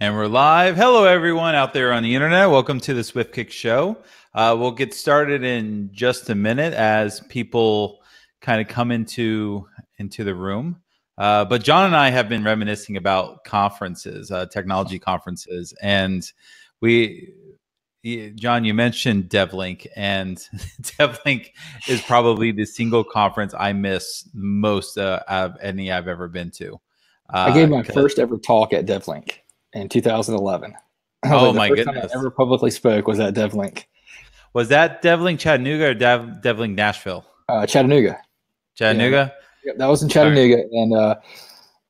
And we're live. Hello, everyone out there on the internet. Welcome to the Swift Kick Show. We'll get started in just a minute as people kind of come into the room. But John and I have been reminiscing about conferences, technology conferences, and John, you mentioned DevLink, and DevLink is probably the single conference I miss most of any I've ever been to. I gave my first ever talk at DevLink in 2011. Oh my the first goodness! time I ever publicly spoke was at DevLink. Was that DevLink Chattanooga or DevLink Nashville? Chattanooga. Chattanooga? Yeah, that was in Chattanooga. Right. And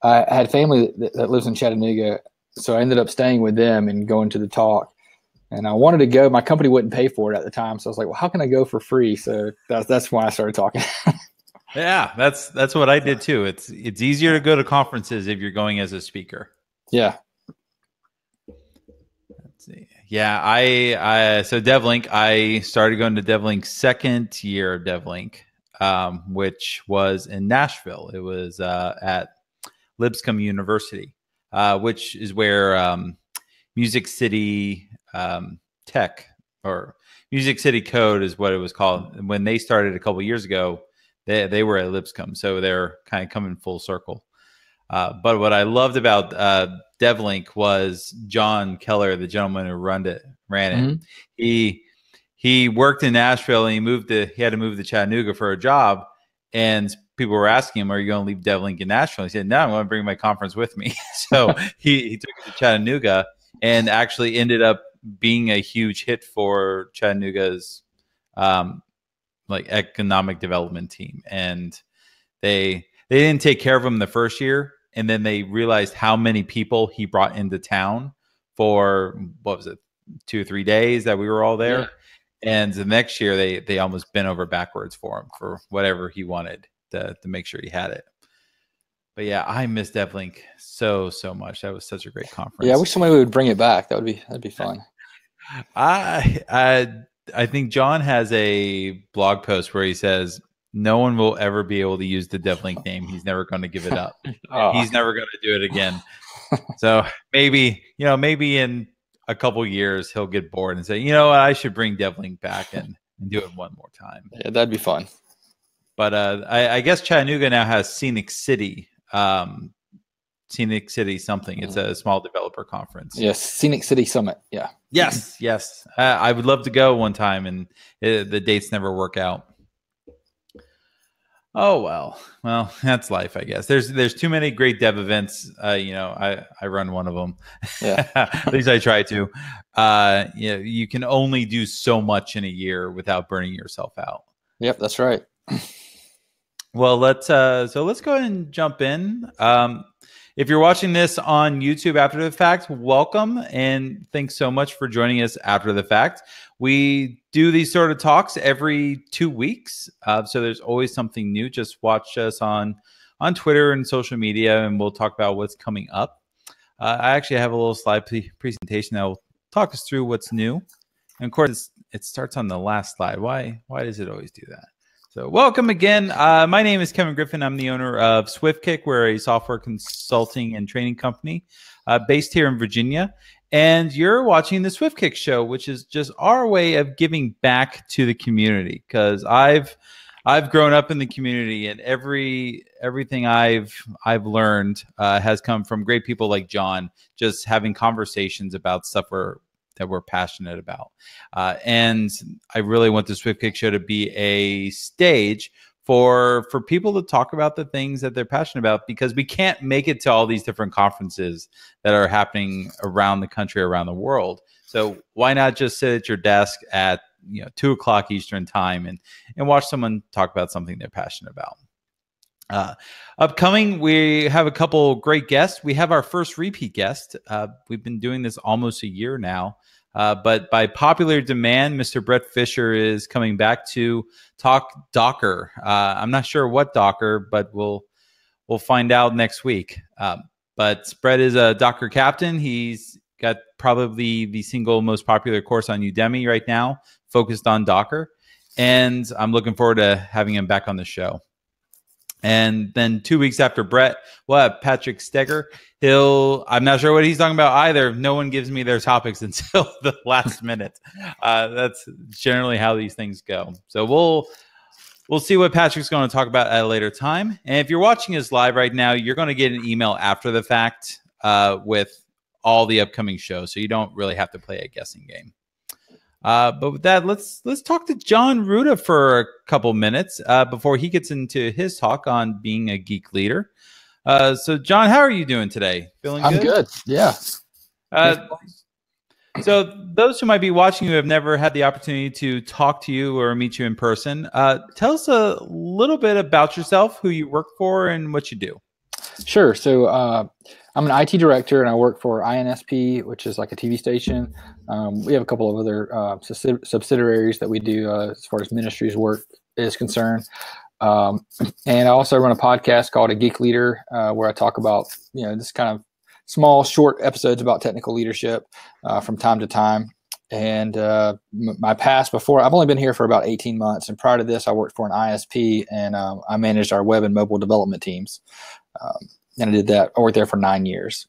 I had family that lives in Chattanooga, so I ended up staying with them and going to the talk. And I wanted to go. My company wouldn't pay for it at the time, so I was like, well, how can I go for free? So that's why I started talking. Yeah, that's what I did too. It's easier to go to conferences if you're going as a speaker. Yeah. Let's see. Yeah, so DevLink, I started going to DevLink second year of DevLink, which was in Nashville. It was at Lipscomb University, which is where Music City Tech or Music City Code is what it was called. When they started a couple of years ago, they were at Lipscomb, so they're kind of coming full circle. But what I loved about DevLink was John Keller, the gentleman who ran it. Mm-hmm. He worked in Nashville, and he had to move to Chattanooga for a job. And people were asking him, "Are you going to leave DevLink in Nashville?" He said, "No, I'm going to bring my conference with me." So he took it to Chattanooga, and actually ended up being a huge hit for Chattanooga's like economic development team. And they didn't take care of him the first year, and then they realized how many people he brought into town for, what was it, 2 or 3 days that we were all there. Yeah. And the next year they almost bent over backwards for him for whatever he wanted to make sure he had it. But yeah, I miss DevLink so much. That was such a great conference. Yeah, I wish somebody would bring it back. That'd be fun. I think John has a blog post where he says no one will ever be able to use the DevLink name. He's never going to give it up. He's never going to do it again. So maybe in a couple years he'll get bored and say, you know what, I should bring DevLink back and do it one more time. Yeah, that'd be fun. But I guess Chattanooga now has Scenic City. Scenic City something. It's a small developer conference. Yes, Scenic City Summit. Yeah. Yes. I would love to go one time, and the dates never work out. Oh well, that's life, I guess. There's too many great dev events. I run one of them. Yeah. At least I try to. You can only do so much in a year without burning yourself out. Yep, that's right. Well, let's go ahead and jump in. If you're watching this on YouTube after the fact, welcome, and thanks so much for joining us after the fact. We do these sort of talks every 2 weeks, so there's always something new. Just watch us on Twitter and social media, and we'll talk about what's coming up. I actually have a little slide presentation that will talk us through what's new. And of course, it starts on the last slide. Why does it always do that? So welcome again. My name is Kevin Griffin. I'm the owner of SwiftKick. We're a software consulting and training company based here in Virginia. And you're watching the SwiftKick show, which is just our way of giving back to the community. Because I've grown up in the community, and everything I've learned has come from great people like John, just having conversations about stuff that we're passionate about. And I really want the SwiftKick show to be a stage for people to talk about the things that they're passionate about, because we can't make it to all these different conferences that are happening around the country, around the world. So why not just sit at your desk at 2 o'clock Eastern time and watch someone talk about something they're passionate about. Upcoming, we have a couple great guests. We have our first repeat guest. We've been doing this almost a year now, but by popular demand, Mr. Brett Fisher is coming back to talk Docker. I'm not sure what Docker, but we'll find out next week. But Brett is a Docker captain. He's got probably the single most popular course on Udemy right now, focused on Docker, and I'm looking forward to having him back on the show. And then 2 weeks after Brett, we'll have Patrick Steger. I'm not sure what he's talking about either. No one gives me their topics until the last minute. That's generally how these things go. So we'll see what Patrick's going to talk about at a later time. And if you're watching us live right now, you're going to get an email after the fact with all the upcoming shows. So you don't really have to play a guessing game. But with that, let's talk to John Rouda for a couple minutes before he gets into his talk on being a geek leader. So, John, how are you doing today? Feeling good? I'm good. Yeah. So those who might be watching who have never had the opportunity to talk to you or meet you in person, tell us a little bit about yourself, who you work for, and what you do. Sure. So I'm an IT director, and I work for INSP, which is like a TV station. We have a couple of other subsidiaries that we do as far as ministries work is concerned. And I also run a podcast called A Geek Leader, where I talk about, this kind of small, short episodes about technical leadership from time to time. And my past before, I've only been here for about 18 months. And prior to this, I worked for an ISP, and I managed our web and mobile development teams. And I did that. I worked there for 9 years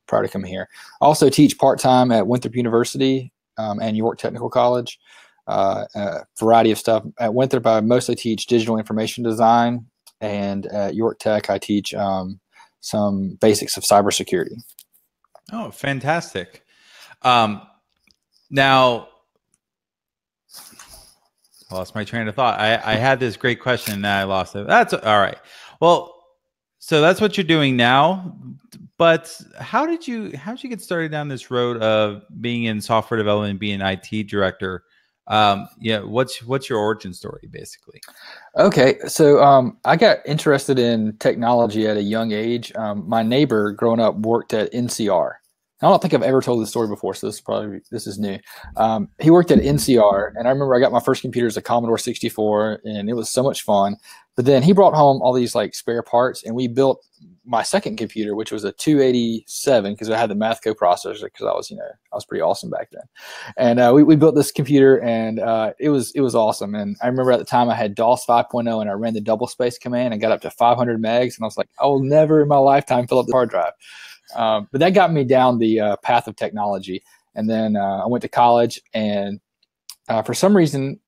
prior to coming here. I also teach part-time at Winthrop University and York Technical College. A variety of stuff. At Winthrop, I mostly teach digital information design. And at York Tech, I teach some basics of cybersecurity. Oh, fantastic. Now, I lost my train of thought. I had this great question and I lost it. That's all right. Well, so that's what you're doing now. But how did you get started down this road of being in software development and being an IT director? What's your origin story, basically? Okay, so I got interested in technology at a young age. My neighbor growing up worked at NCR. I don't think I've ever told this story before, so this is new. He worked at NCR, and I remember I got my first computer as a Commodore 64, and it was so much fun. But then he brought home all these like spare parts, and we built my second computer, which was a 287, because I had the math coprocessor, because I was pretty awesome back then. And we built this computer, and it was awesome. And I remember at the time I had DOS 5.0, and I ran the double space command and got up to 500 megs, and I was like, I will never in my lifetime fill up the hard drive. But that got me down the path of technology. And then I went to college, and for some reason,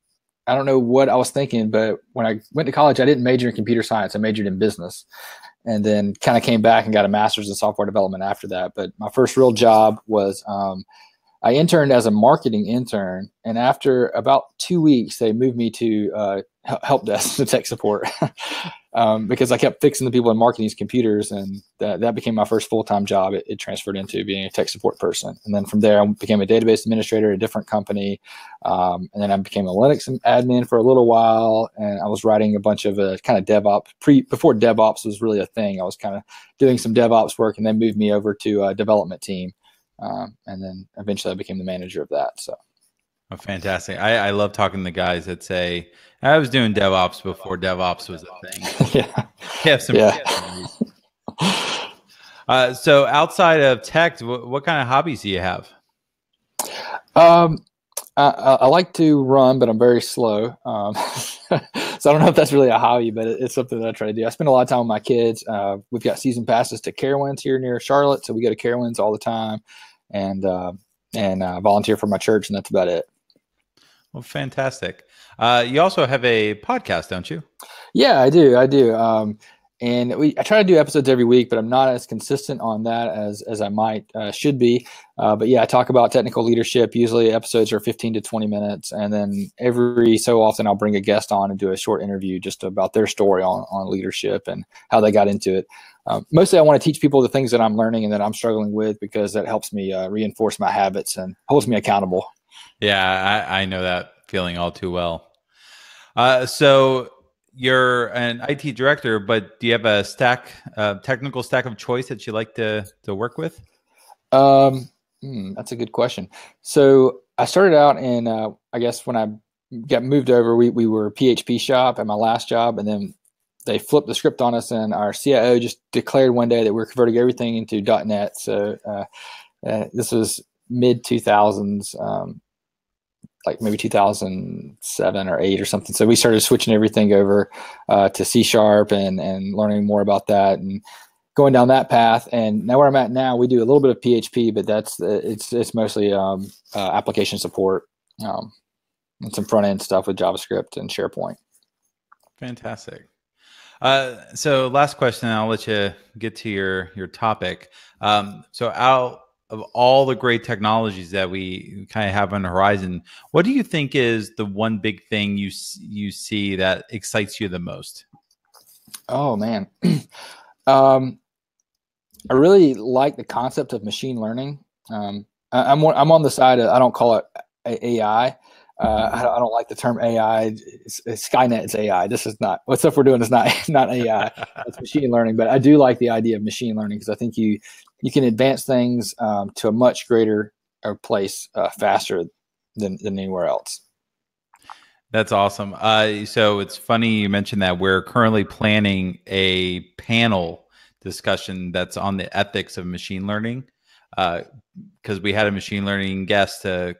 I don't know what I was thinking, but when I went to college, I didn't major in computer science. I majored in business, and then kind of came back and got a master's in software development after that. But my first real job was I interned as a marketing intern, and after about 2 weeks, they moved me to help desk, the tech support, because I kept fixing the people in marketing's computers, and that became my first full-time job. It transferred into being a tech support person. And then from there, I became a database administrator at a different company. And then I became a Linux admin for a little while, and I was writing a bunch of kind of DevOps. Before DevOps was really a thing, I was kind of doing some DevOps work, and then moved me over to a development team. And then eventually I became the manager of that. So. Oh, fantastic. I love talking to guys that say, I was doing DevOps before DevOps was a thing. So outside of tech, what kind of hobbies do you have? I like to run, but I'm very slow. So I don't know if that's really a hobby, but it's something that I try to do. I spend a lot of time with my kids. We've got season passes to Carowinds here near Charlotte, so we go to Carowinds all the time, and volunteer for my church, and that's about it. Well, fantastic. You also have a podcast, don't you? Yeah, I do. And I try to do episodes every week, but I'm not as consistent on that as I might should be. But yeah, I talk about technical leadership. Usually episodes are 15 to 20 minutes. And then every so often I'll bring a guest on and do a short interview just about their story on leadership and how they got into it. Mostly I want to teach people the things that I'm learning and that I'm struggling with, because that helps me reinforce my habits and holds me accountable. Yeah, I know that feeling all too well. So you're an IT director, but do you have a technical stack of choice that you like to work with? That's a good question. So I started out in, I guess when I got moved over, we were a PHP shop at my last job, and then they flipped the script on us, and our CIO just declared one day that we're converting everything into .NET. So this was mid 2000s. like maybe 2007 or 8 or something. So we started switching everything over to C# and learning more about that and going down that path. And now where I'm at now, we do a little bit of PHP, but it's mostly application support and some front end stuff with JavaScript and SharePoint. Fantastic. So last question, and I'll let you get to your topic. So out of all the great technologies that we kind of have on the horizon, what do you think is the one big thing you see that excites you the most? Oh man. I really like the concept of machine learning. I'm on the side of, I don't call it AI. I don't like the term AI. Skynet's AI. This is not, what stuff we're doing is not AI. It's machine learning. But I do like the idea of machine learning because I think you can advance things to a much greater place faster than anywhere else. That's awesome. So it's funny you mentioned that. We're currently planning a panel discussion that's on the ethics of machine learning, because we had a machine learning guest a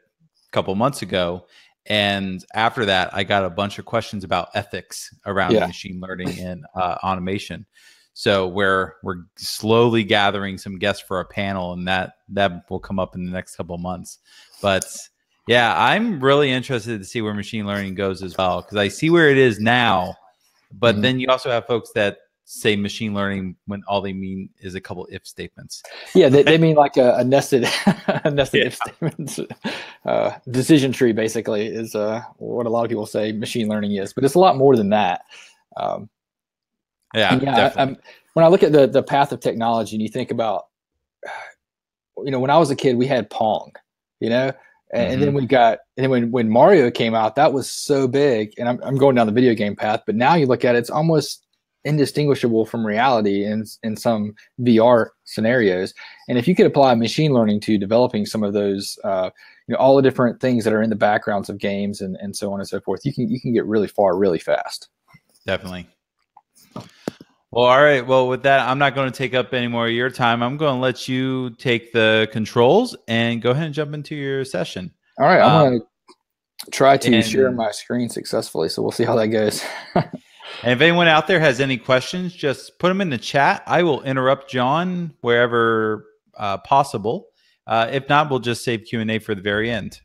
couple months ago. And after that, I got a bunch of questions about ethics around machine learning and automation. So we're slowly gathering some guests for a panel, and that will come up in the next couple of months. But yeah, I'm really interested to see where machine learning goes as well, because I see where it is now. But then you also have folks that say machine learning when all they mean is a couple if statements. Yeah, they mean like a nested if statements. Decision tree basically is what a lot of people say machine learning is, but it's a lot more than that. Definitely. When I look at the path of technology and you think about, when I was a kid, we had Pong, and then when Mario came out, that was so big. And I'm going down the video game path, but now you look at it, it's almost indistinguishable from reality in some VR scenarios. And if you could apply machine learning to developing some of those, all the different things that are in the backgrounds of games and so on and so forth, you can get really far really fast. Definitely. Well, all right. Well, with that, I'm not going to take up any more of your time. I'm going to let you take the controls and go ahead and jump into your session. All right. I'm going to try to share my screen successfully, so we'll see how that goes. And if anyone out there has any questions, just put them in the chat. I will interrupt John wherever possible. If not, we'll just save Q&A for the very end.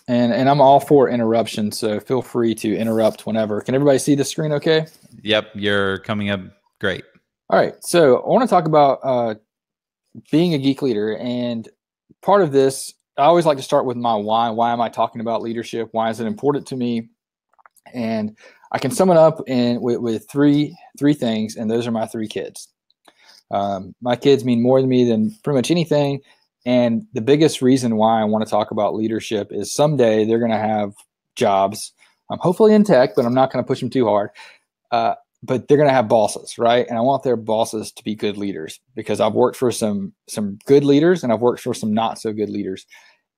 And I'm all for interruptions, so feel free to interrupt whenever. Can everybody see the screen okay? Yep, you're coming up great. All right, so I want to talk about being a geek leader. And part of this, I always like to start with my why. Why am I talking about leadership? Why is it important to me? And I can sum it up with three things, and those are my 3 kids. My kids mean more to me than pretty much anything. And the biggest reason why I want to talk about leadership is someday they're going to have jobs, hopefully in tech, but I'm not going to push them too hard. But they're going to have bosses, right? And I want their bosses to be good leaders, because I've worked for some good leaders and I've worked for some not so good leaders.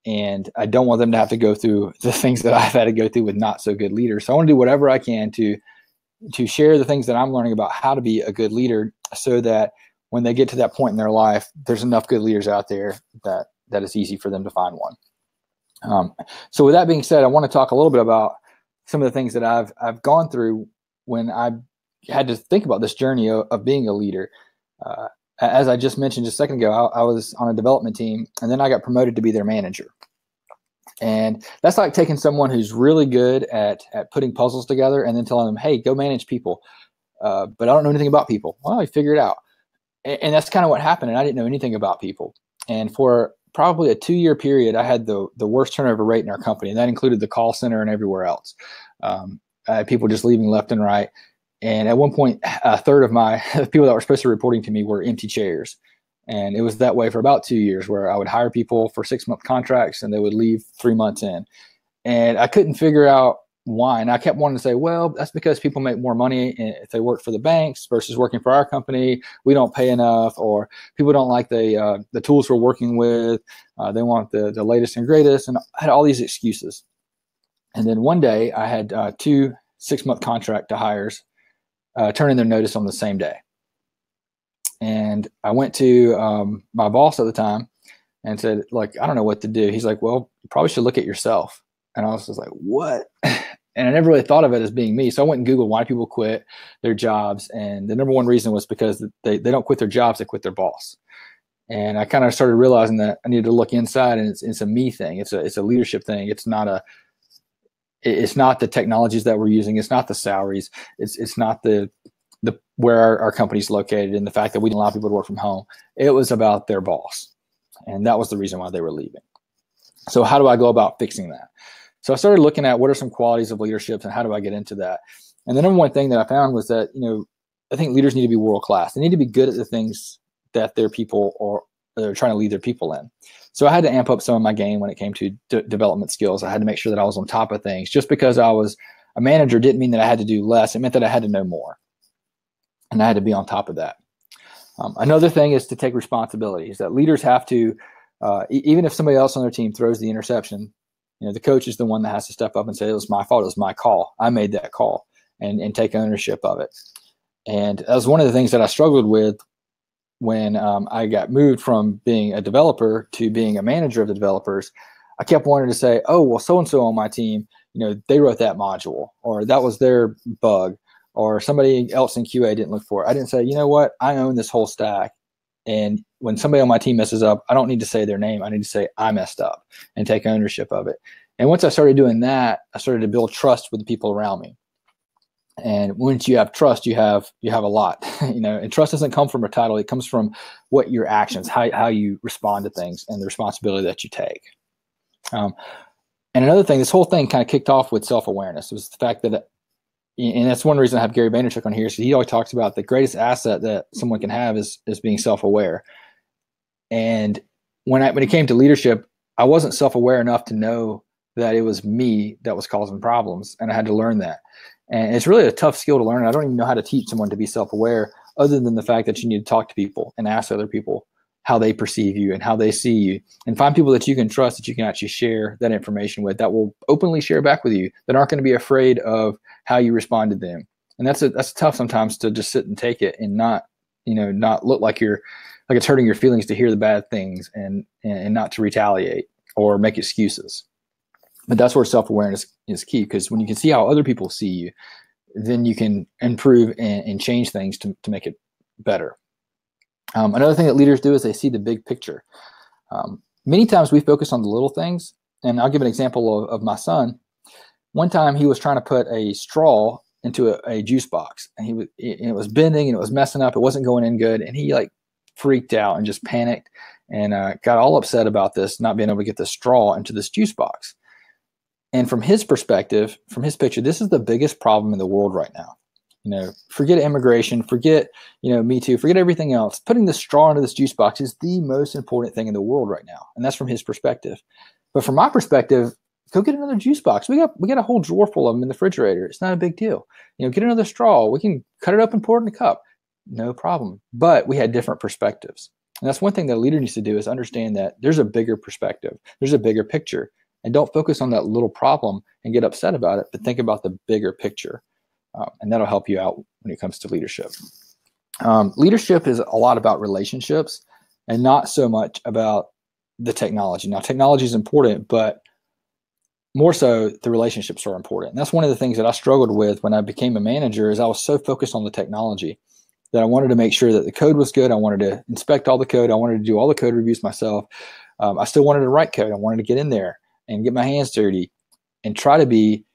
And I don't want them to have to go through the things that I've had to go through with not so good leaders. So I want to do whatever I can to share the things that I'm learning about how to be a good leader, so that when they get to that point in their life, there's enough good leaders out there that it's easy for them to find one. So with that being said, I want to talk a little bit about some of the things that I've gone through when I had to think about this journey of being a leader. As I just mentioned just a second ago, I was on a development team, and then I got promoted to be their manager. And that's like taking someone who's really good at putting puzzles together and then telling them, hey, go manage people. But I don't know anything about people. Well, you figure it out. And that's kind of what happened. And I didn't know anything about people. And for probably a 2-year period, I had the worst turnover rate in our company. And that included the call center and everywhere else. I had people just leaving left and right. And at one point, a third of the people that were supposed to be reporting to me were empty chairs. And it was that way for about 2 years, where I would hire people for 6-month contracts and they would leave 3 months in. And I couldn't figure out why. And I kept wanting to say, well, that's because people make more money if they work for the banks versus working for our company. We don't pay enough, or people don't like the tools we're working with. They want the latest and greatest. And I had all these excuses. And then one day I had 2 6-month contract to hires turn in their notice on the same day. And I went to my boss at the time, and said, like, I don't know what to do. He's like, well, you probably should look at yourself. And I was just like, what? And I never really thought of it as being me. So I went and Googled why people quit their jobs. And the number one reason was because they don't quit their jobs, they quit their boss. And I kind of started realizing that I needed to look inside, and it's a me thing. It's a leadership thing. It's not the technologies that we're using. It's not the salaries. It's not the where our company's located and the fact that we didn't allow people to work from home. It was about their boss. And that was the reason why they were leaving. So how do I go about fixing that? So I started looking at what are some qualities of leadership and how do I get into that? And the number one thing that I found was that, I think leaders need to be world-class. They need to be good at the things that their people or they're trying to lead their people in. So I had to amp up some of my game when it came to development skills. I had to make sure that I was on top of things. Just because I was a manager didn't mean that I had to do less. It meant that I had to know more. And I had to be on top of that. Another thing is to take responsibility. Is that leaders have to, even if somebody else on their team throws the interception, the coach is the one that has to step up and say, it was my fault. It was my call. I made that call and take ownership of it. And that was one of the things that I struggled with when I got moved from being a developer to being a manager of the developers. I kept wanting to say, oh, well, so-and-so on my team, they wrote that module, or that was their bug, or somebody else in QA didn't look for it. I didn't say, you know what, I own this whole stack. And when somebody on my team messes up, I don't need to say their name. I need to say I messed up and take ownership of it. And once I started doing that, I started to build trust with the people around me. And once you have trust, you have a lot, and trust doesn't come from a title. It comes from what your actions, how you respond to things and the responsibility that you take. And another thing, this whole thing kind of kicked off with self-awareness. It was the fact that, and that's one reason I have Gary Vaynerchuk on here. So he always talks about the greatest asset that someone can have is being self-aware. And when it came to leadership, I wasn't self-aware enough to know that it was me that was causing problems. And I had to learn that. And it's really a tough skill to learn. I don't even know how to teach someone to be self-aware other than the fact that you need to talk to people and ask other people how they perceive you and how they see you, and find people that you can trust, that you can actually share that information with, that will openly share back with you, that aren't going to be afraid of how you respond to them. And that's tough sometimes to just sit and take it and not look like it's hurting your feelings to hear the bad things and not to retaliate or make excuses. But that's where self-awareness is key, because when you can see how other people see you, then you can improve and change things to make it better. Another thing that leaders do is they see the big picture. Many times we focus on the little things, and I'll give an example of my son. One time he was trying to put a straw into a juice box, and it was bending and it was messing up. It wasn't going in good, and he freaked out and just panicked and got all upset about this, not being able to get the straw into this juice box. And from his perspective, from his picture, this is the biggest problem in the world right now. Forget immigration, forget, Me Too, forget everything else. Putting the straw into this juice box is the most important thing in the world right now. And that's from his perspective. But from my perspective, go get another juice box. We got a whole drawer full of them in the refrigerator. It's not a big deal. Get another straw. We can cut it up and pour it in a cup. No problem. But we had different perspectives. And that's one thing that a leader needs to do, is understand that there's a bigger perspective. There's a bigger picture. And don't focus on that little problem and get upset about it, but think about the bigger picture. And that'll help you out when it comes to leadership. Leadership is a lot about relationships and not so much about the technology. Now, technology is important, but more so the relationships are important. And that's one of the things that I struggled with when I became a manager, is I was so focused on the technology that I wanted to make sure that the code was good. I wanted to inspect all the code. I wanted to do all the code reviews myself. I still wanted to write code. I wanted to get in there and get my hands dirty and try to be,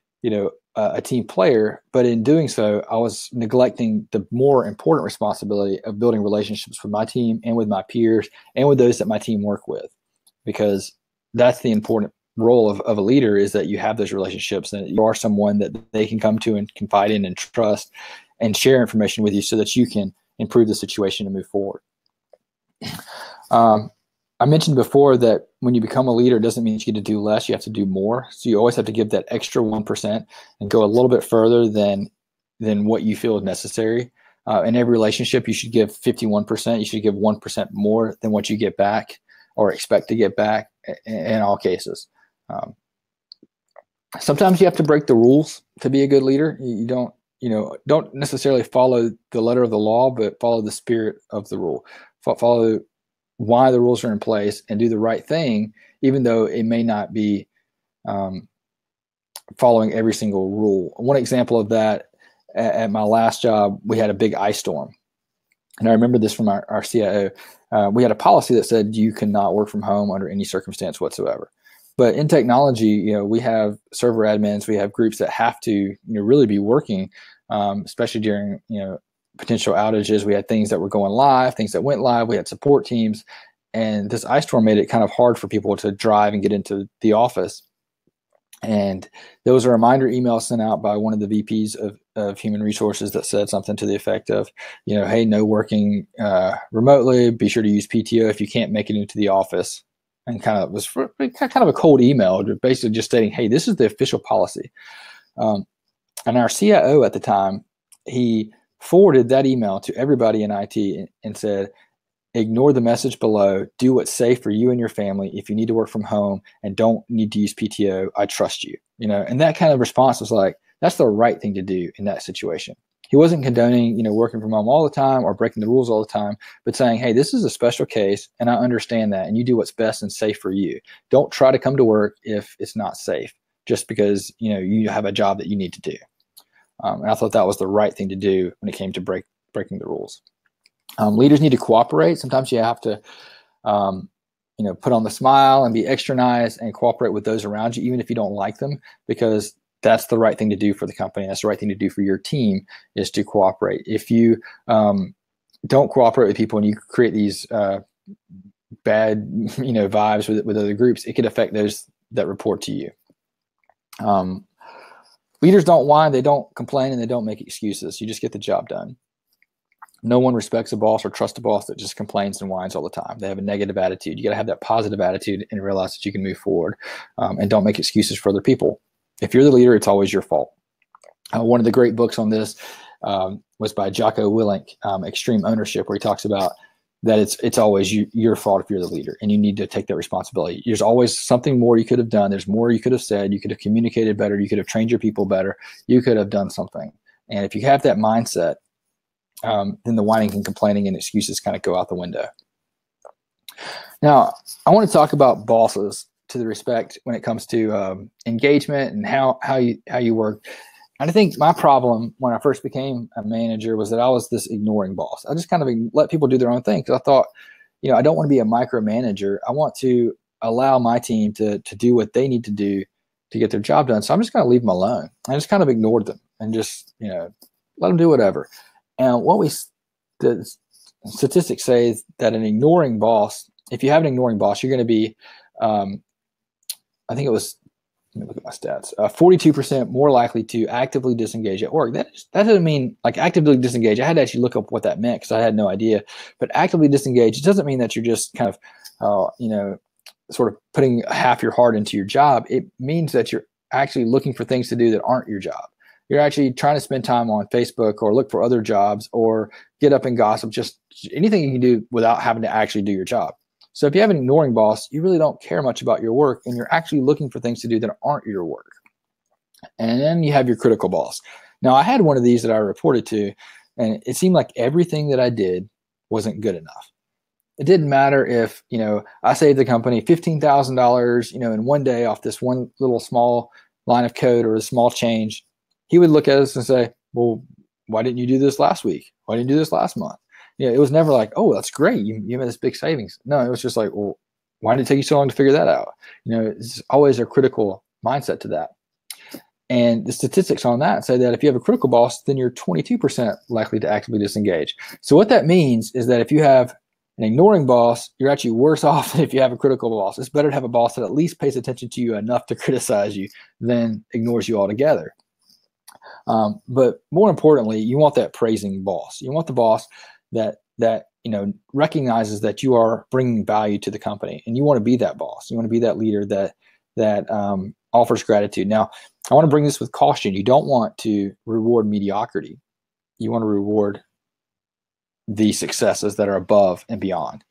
a team player. But in doing so, I was neglecting the more important responsibility of building relationships with my team and with my peers and with those that my team work with, because that's the important role of a leader, is that you have those relationships and you are someone that they can come to and confide in and trust and share information with you so that you can improve the situation and move forward. I mentioned before that when you become a leader, it doesn't mean you get to do less. You have to do more. So you always have to give that extra 1% and go a little bit further than what you feel is necessary. In every relationship, you should give 51%. You should give 1% more than what you get back or expect to get back in all cases. Sometimes you have to break the rules to be a good leader. You don't necessarily follow the letter of the law, but follow the spirit of the rule. Follow why the rules are in place and do the right thing, even though it may not be following every single rule. One example of that, at my last job, we had a big ice storm. And I remember this from our CIO. We had a policy that said you cannot work from home under any circumstance whatsoever. But in technology, we have server admins, we have groups that have to, really be working, especially during, potential outages. We had things that were going live, things that went live. We had support teams, and this ice storm made it kind of hard for people to drive and get into the office. And there was a reminder email sent out by one of the VPs of human resources that said something to the effect of, hey, no working remotely. Be sure to use PTO if you can't make it into the office. And kind of was kind of a cold email, basically just stating, hey, this is the official policy. And our CIO at the time, he forwarded that email to everybody in IT and said, ignore the message below. Do what's safe for you and your family. If you need to work from home and don't need to use PTO, I trust you. And that kind of response was like, that's the right thing to do in that situation. He wasn't condoning, working from home all the time or breaking the rules all the time, but saying, hey, this is a special case and I understand that, and you do what's best and safe for you. Don't try to come to work if it's not safe just because, you have a job that you need to do. And I thought that was the right thing to do when it came to breaking the rules. Leaders need to cooperate. Sometimes you have to, put on the smile and be extra nice and cooperate with those around you, even if you don't like them, because that's the right thing to do for the company. That's the right thing to do for your team, is to cooperate. If you don't cooperate with people and you create these bad, vibes with other groups, it could affect those that report to you. Leaders don't whine, they don't complain, and they don't make excuses. You just get the job done. No one respects a boss or trusts a boss that just complains and whines all the time. They have a negative attitude. You got to have that positive attitude and realize that you can move forward, and don't make excuses for other people. If you're the leader, it's always your fault. One of the great books on this was by Jocko Willink, Extreme Ownership, where he talks about that it's always your fault if you're the leader, and you need to take that responsibility. There's always something more you could have done. There's more you could have said. You could have communicated better. You could have trained your people better. You could have done something. And if you have that mindset, then the whining and complaining and excuses kind of go out the window. Now, I want to talk about bosses to the respect when it comes to engagement and how you work. And I think my problem when I first became a manager was that I was this ignoring boss. I just kind of let people do their own thing, because I thought, I don't want to be a micromanager. I want to allow my team to do what they need to do to get their job done. So I'm just going to leave them alone. I just kind of ignored them and just let them do whatever. And the statistics say is that an ignoring boss, if you have an ignoring boss, you're going to be, I think it was, let me look at my stats, 42% more likely to actively disengage at work. That doesn't mean like actively disengage. I had to actually look up what that meant because I had no idea. But actively disengage, it doesn't mean that you're just kind of, sort of putting half your heart into your job. It means that you're actually looking for things to do that aren't your job. You're actually trying to spend time on Facebook or look for other jobs or get up and gossip, just anything you can do without having to actually do your job. So if you have an ignoring boss, you really don't care much about your work, and you're actually looking for things to do that aren't your work. And then you have your critical boss. Now, I had one of these that I reported to, and it seemed like everything that I did wasn't good enough. It didn't matter if, I saved the company $15,000, in one day off this one little small line of code or a small change. He would look at us and say, well, why didn't you do this last week? Why didn't you do this last month? It was never like, oh, that's great. You made this big savings. No, it was just like, well, why did it take you so long to figure that out? It's always a critical mindset to that. And the statistics on that say that if you have a critical boss, then you're 22% likely to actively disengage. So what that means is that if you have an ignoring boss, you're actually worse off than if you have a critical boss. It's better to have a boss that at least pays attention to you enough to criticize you than ignores you altogether. But more importantly, you want that praising boss. You want the boss that recognizes that you are bringing value to the company, and you want to be that boss. You want to be that leader that offers gratitude. Now, I want to bring this with caution. You don't want to reward mediocrity. You want to reward the successes that are above and beyond.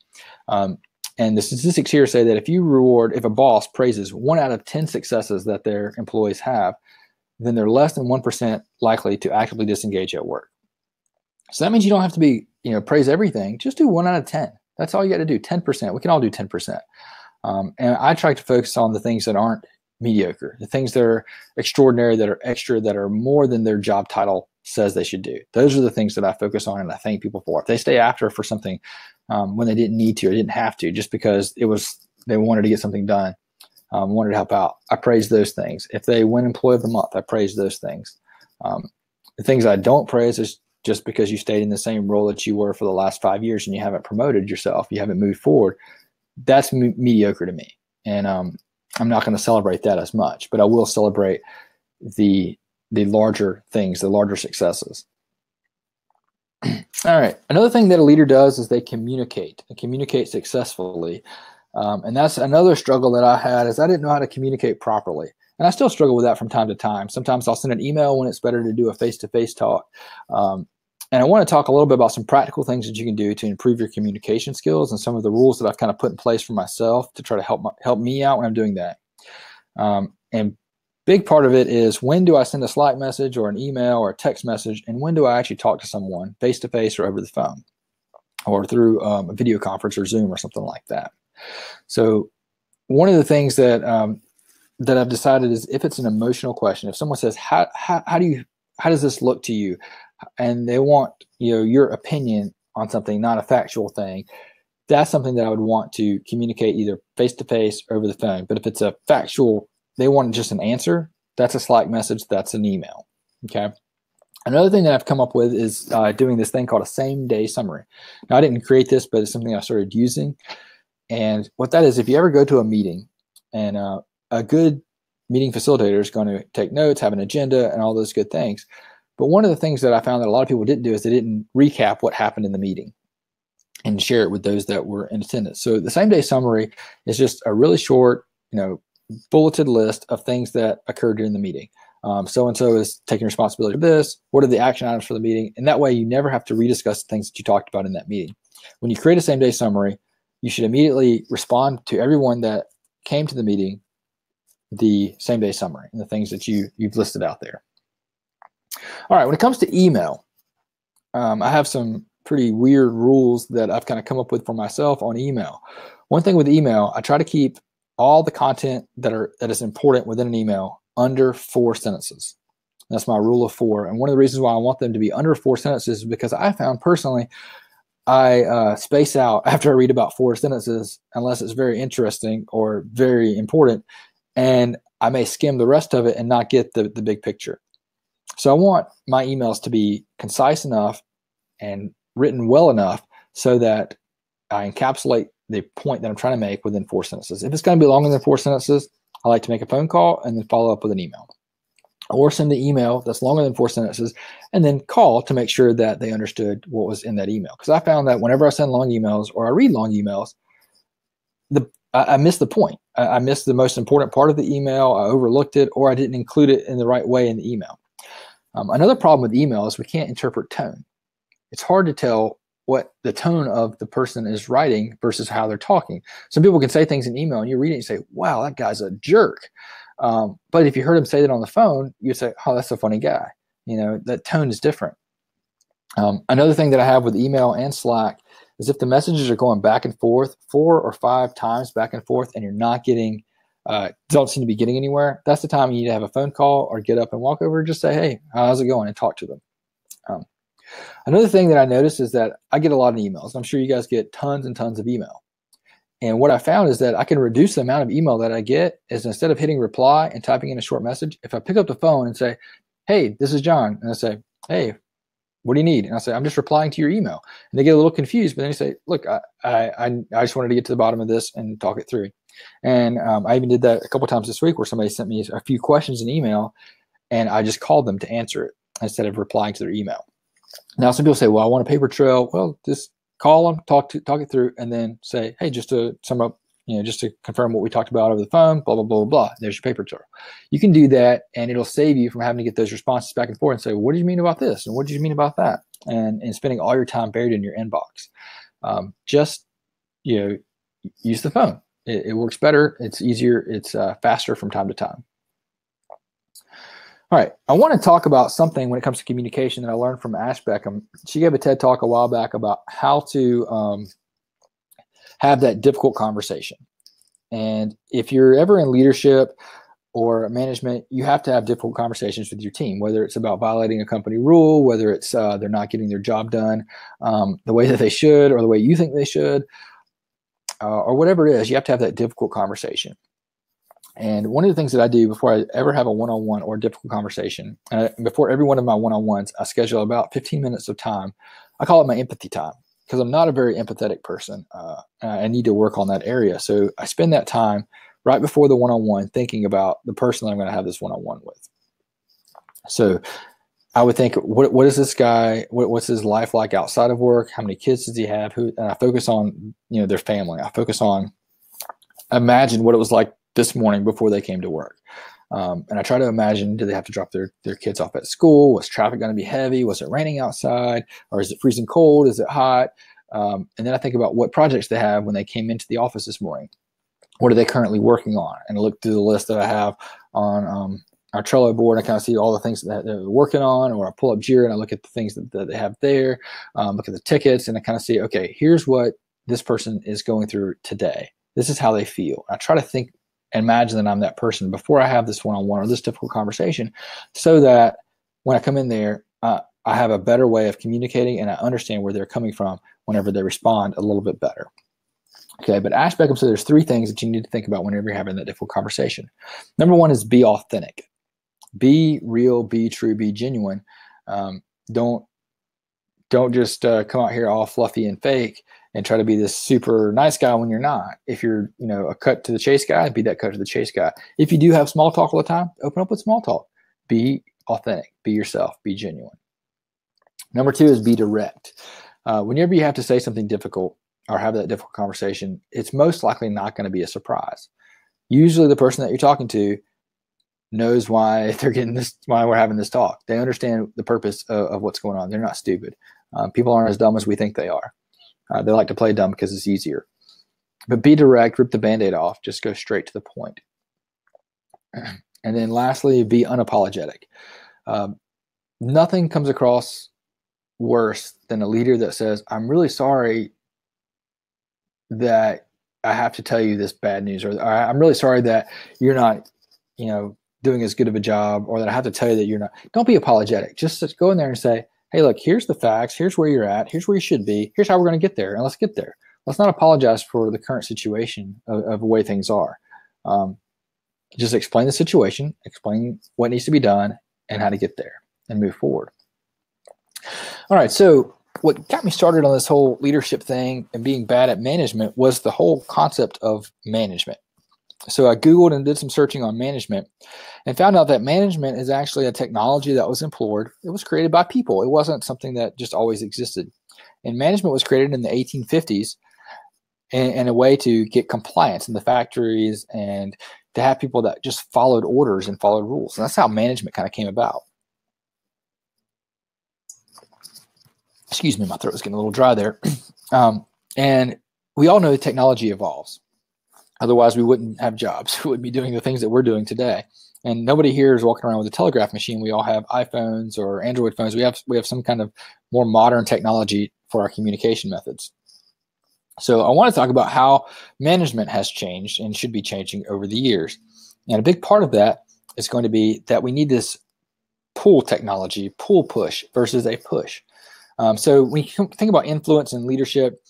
And the statistics here say that if a boss praises 1 out of 10 successes that their employees have, then they're less than 1% likely to actively disengage at work. So that means you don't have to praise everything. Just do 1 out of 10. That's all you got to do. 10%. We can all do 10%. And I try to focus on the things that aren't mediocre, the things that are extraordinary, that are extra, that are more than their job title says they should do. Those are the things that I focus on and I thank people for. If they stay after for something when they didn't need to or didn't have to, just because they wanted to get something done, wanted to help out, I praise those things. If they win Employee of the Month, I praise those things. The things I don't praise is just because you stayed in the same role that you were for the last 5 years and you haven't promoted yourself, you haven't moved forward. That's mediocre to me. And I'm not going to celebrate that as much, but I will celebrate the larger things, the larger successes. All right. Another thing that a leader does is they communicate successfully. And that's another struggle that I had, is I didn't know how to communicate properly. And I still struggle with that from time to time. Sometimes I'll send an email when it's better to do a face-to-face talk. And I want to talk a little bit about some practical things that you can do to improve your communication skills and some of the rules that I've kind of put in place for myself to try to help me out when I'm doing that. And big part of it is, when do I send a Slack message or an email or a text message, and when do I actually talk to someone face-to-face or over the phone or through a video conference or Zoom or something like that. So one of the things that I've decided is, if it's an emotional question, if someone says, how does this look to you? And they want, your opinion on something, not a factual thing, that's something that I would want to communicate either face-to-face or over the phone. But if it's a factual, they want just an answer, that's a Slack message, that's an email. Okay. Another thing that I've come up with is doing this thing called a same-day summary. Now, I didn't create this, but it's something I started using. And what that is, if you ever go to a meeting, and a good meeting facilitator is going to take notes, have an agenda, and all those good things. But one of the things that I found that a lot of people didn't do is they didn't recap what happened in the meeting and share it with those that were in attendance. So the same-day summary is just a really short, bulleted list of things that occurred during the meeting. So-and-so is taking responsibility for this. What are the action items for the meeting? And that way you never have to rediscuss the things that you talked about in that meeting. When you create a same-day summary, you should immediately respond to everyone that came to the meeting the same-day summary and the things that you've listed out there. All right, when it comes to email, I have some pretty weird rules that I've kind of come up with for myself on email. One thing with email, I try to keep all the content that is important within an email under 4 sentences. That's my rule of 4. And one of the reasons why I want them to be under 4 sentences is because I found personally, I space out after I read about 4 sentences unless it's very interesting or very important, and I may skim the rest of it and not get the big picture. So I want my emails to be concise enough and written well enough so that I encapsulate the point that I'm trying to make within 4 sentences. If it's going to be longer than 4 sentences, I like to make a phone call and then follow up with an email. Or send the email that's longer than 4 sentences and then call to make sure that they understood what was in that email. Because I found that whenever I send long emails or I read long emails, I miss the point. I missed the most important part of the email. I overlooked it, or I didn't include it in the right way in the email. Another problem with email is we can't interpret tone. It's hard to tell what the tone of the person is writing versus how they're talking. Some people can say things in email and you read it and you say, wow, that guy's a jerk. But if you heard him say that on the phone, you'd say, oh, that's a funny guy. That tone is different. Another thing that I have with email and Slack is if the messages are going back and forth 4 or 5 times back and forth and you're not getting, don't seem to be getting anywhere, that's the time you need to have a phone call or get up and walk over and just say, hey, how's it going, and talk to them. Another thing that I noticed is that I get a lot of emails. I'm sure you guys get tons and tons of email. And what I found is that I can reduce the amount of email that I get is, instead of hitting reply and typing in a short message, if I pick up the phone and say, hey, this is John, and I say, hey, what do you need? And I say, I'm just replying to your email. And they get a little confused, but then you say, look, I just wanted to get to the bottom of this and talk it through. And I even did that a couple times this week where somebody sent me a few questions in email and I just called them to answer it instead of replying to their email. Now, some people say, well, I want a paper trail. Well, just call them, talk it through, and then say, hey, just to sum up, just to confirm what we talked about over the phone, blah, blah, blah, blah. There's your paper trail. You can do that, and it'll save you from having to get those responses back and forth and say, what did you mean about this? And what did you mean about that? And spending all your time buried in your inbox. Just, use the phone. It works better. It's easier. It's faster from time to time. All right, I want to talk about something when it comes to communication that I learned from Ash Beckham. She gave a TED Talk a while back about how to have that difficult conversation. And if you're ever in leadership or management, you have to have difficult conversations with your team, whether it's about violating a company rule, whether it's they're not getting their job done the way that they should or the way you think they should, or whatever it is. You have to have that difficult conversation. And one of the things that I do before I ever have a one-on-one or difficult conversation, before every one of my one-on-ones, I schedule about 15 minutes of time. I call it my empathy time because I'm not a very empathetic person. I need to work on that area. So I spend that time right before the one-on-one thinking about the person that I'm going to have this one-on-one with. So I would think, what is this guy? What's his life like outside of work? How many kids does he have? And I focus on, their family. I focus on, imagine what it was like this morning before they came to work. And I try to imagine, do they have to drop their kids off at school? Was traffic going to be heavy? Was it raining outside? Or is it freezing cold? Is it hot? And then I think about what projects they have when they came into the office this morning. What are they currently working on? And I look through the list that I have on our Trello board. I kind of see all the things that they're working on, or I pull up Jira and I look at the things that they have there, look at the tickets, and I kind of see, okay, here's what this person is going through today. This is how they feel. I try to think, imagine that I'm that person before I have this one-on-one or this difficult conversation, so that when I come in there, I have a better way of communicating and I understand where they're coming from whenever they respond a little bit better. Okay, but Ash Beckham said there's 3 things that you need to think about whenever you're having that difficult conversation. Number 1 is be authentic. Be real, be true, be genuine. Don't just come out here all fluffy and fake and try to be this super nice guy when you're not. If you're, a cut to the chase guy, be that cut to the chase guy. If you do have small talk all the time, open up with small talk. Be authentic, be yourself, be genuine. Number 2 is be direct. Whenever you have to say something difficult or have that difficult conversation, it's most likely not going to be a surprise. Usually the person that you're talking to knows why why we're having this talk. They understand the purpose of what's going on. They're not stupid. People aren't as dumb as we think they are. They like to play dumb because it's easier. But be direct, rip the Band-Aid off, just go straight to the point. And then lastly, be unapologetic. Nothing comes across worse than a leader that says, I'm really sorry that I have to tell you this bad news, or I'm really sorry that you're not, doing as good of a job, or that I have to tell you that you're not. Don't be apologetic. Just go in there and say, hey, look, here's the facts. Here's where you're at. Here's where you should be. Here's how we're going to get there. And let's get there. Let's not apologize for the current situation of the way things are. Just explain the situation, explain what needs to be done and how to get there and move forward. All right. So what got me started on this whole leadership thing and being bad at management was the whole concept of management. So I Googled and did some searching on management and found out that management is actually a technology that was employed. It was created by people. It wasn't something that just always existed. And management was created in the 1850s in a way to get compliance in the factories and to have people that just followed orders and followed rules. And that's how management kind of came about. Excuse me, my throat was getting a little dry there. And we all know technology evolves. Otherwise, we wouldn't have jobs. We wouldn't be doing the things that we're doing today. And nobody here is walking around with a telegraph machine. We all have iPhones or Android phones. We have some kind of more modern technology for our communication methods. So I want to talk about how management has changed and should be changing over the years. And a big part of that is going to be that we need this pull technology, pull push versus a push. So when you think about influence and leadership,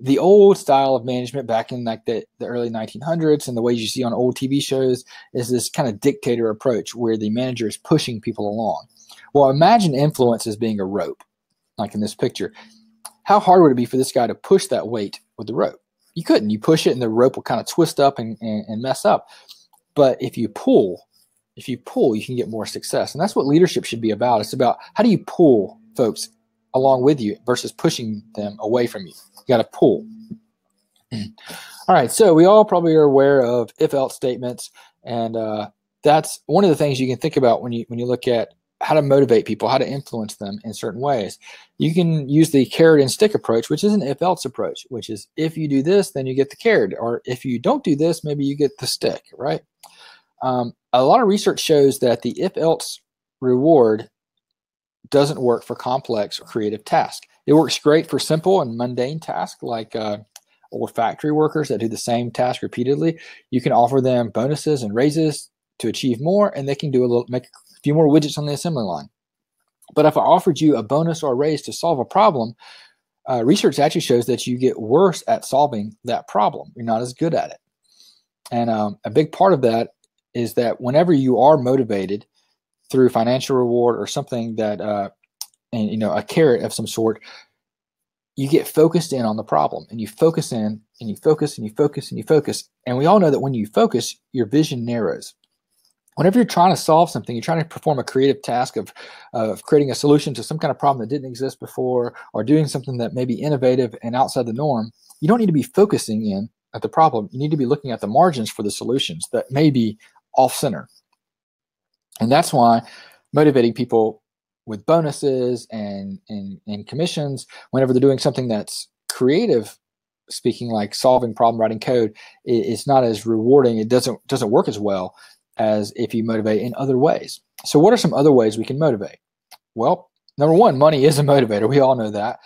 the old style of management back in like the early 1900s and the ways you see on old TV shows is this kind of dictator approach where the manager is pushing people along. Well, imagine influence as being a rope, like in this picture. How hard would it be for this guy to push that weight with the rope? You couldn't. You push it and the rope will kind of twist up and mess up. But if you pull, you can get more success. And that's what leadership should be about. It's about how do you pull folks along with you versus pushing them away from you. You got to pull. All right. So we all probably are aware of if-else statements. And that's one of the things you can think about when you look at how to motivate people, how to influence them in certain ways. You can use the carrot and stick approach, which is an if-else approach, which is if you do this, then you get the carrot. Or if you don't do this, maybe you get the stick, right? A lot of research shows that the if-else reward doesn't work for complex or creative tasks. It works great for simple and mundane tasks like or factory workers that do the same task repeatedly, you can offer them bonuses and raises to achieve more, and they can make a few more widgets on the assembly line. But if I offered you a bonus or a raise to solve a problem, research actually shows that you get worse at solving that problem. You're not as good at it. And a big part of that is that whenever you are motivated through financial reward or something that, a carrot of some sort, you get focused in on the problem, and you focus in and you focus and you focus and you focus. And we all know that when you focus, your vision narrows. Whenever you're trying to solve something, you're trying to perform a creative task of creating a solution to some kind of problem that didn't exist before, or doing something that may be innovative and outside the norm, you don't need to be focusing in at the problem. You need to be looking at the margins for the solutions that may be off center. And that's why motivating people with bonuses and commissions, whenever they're doing something that's creative, speaking like solving problem, writing code, is not as rewarding. It doesn't work as well as if you motivate in other ways. So what are some other ways we can motivate? Well, number one, money is a motivator. We all know that.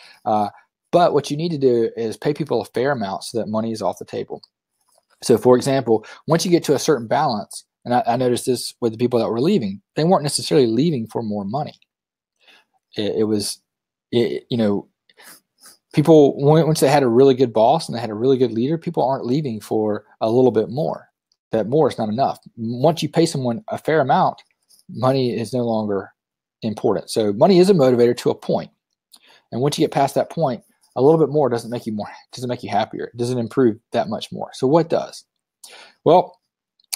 But what you need to do is pay people a fair amount so that money is off the table. So for example, once you get to a certain balance, and I noticed this with the people that were leaving, they weren't necessarily leaving for more money. People, once they had a really good boss and they had a really good leader, people aren't leaving for a little bit more. That more is not enough. Once you pay someone a fair amount, money is no longer important. So money is a motivator to a point. And once you get past that point, a little bit more doesn't make you happier. It doesn't improve that much more. So what does? Well,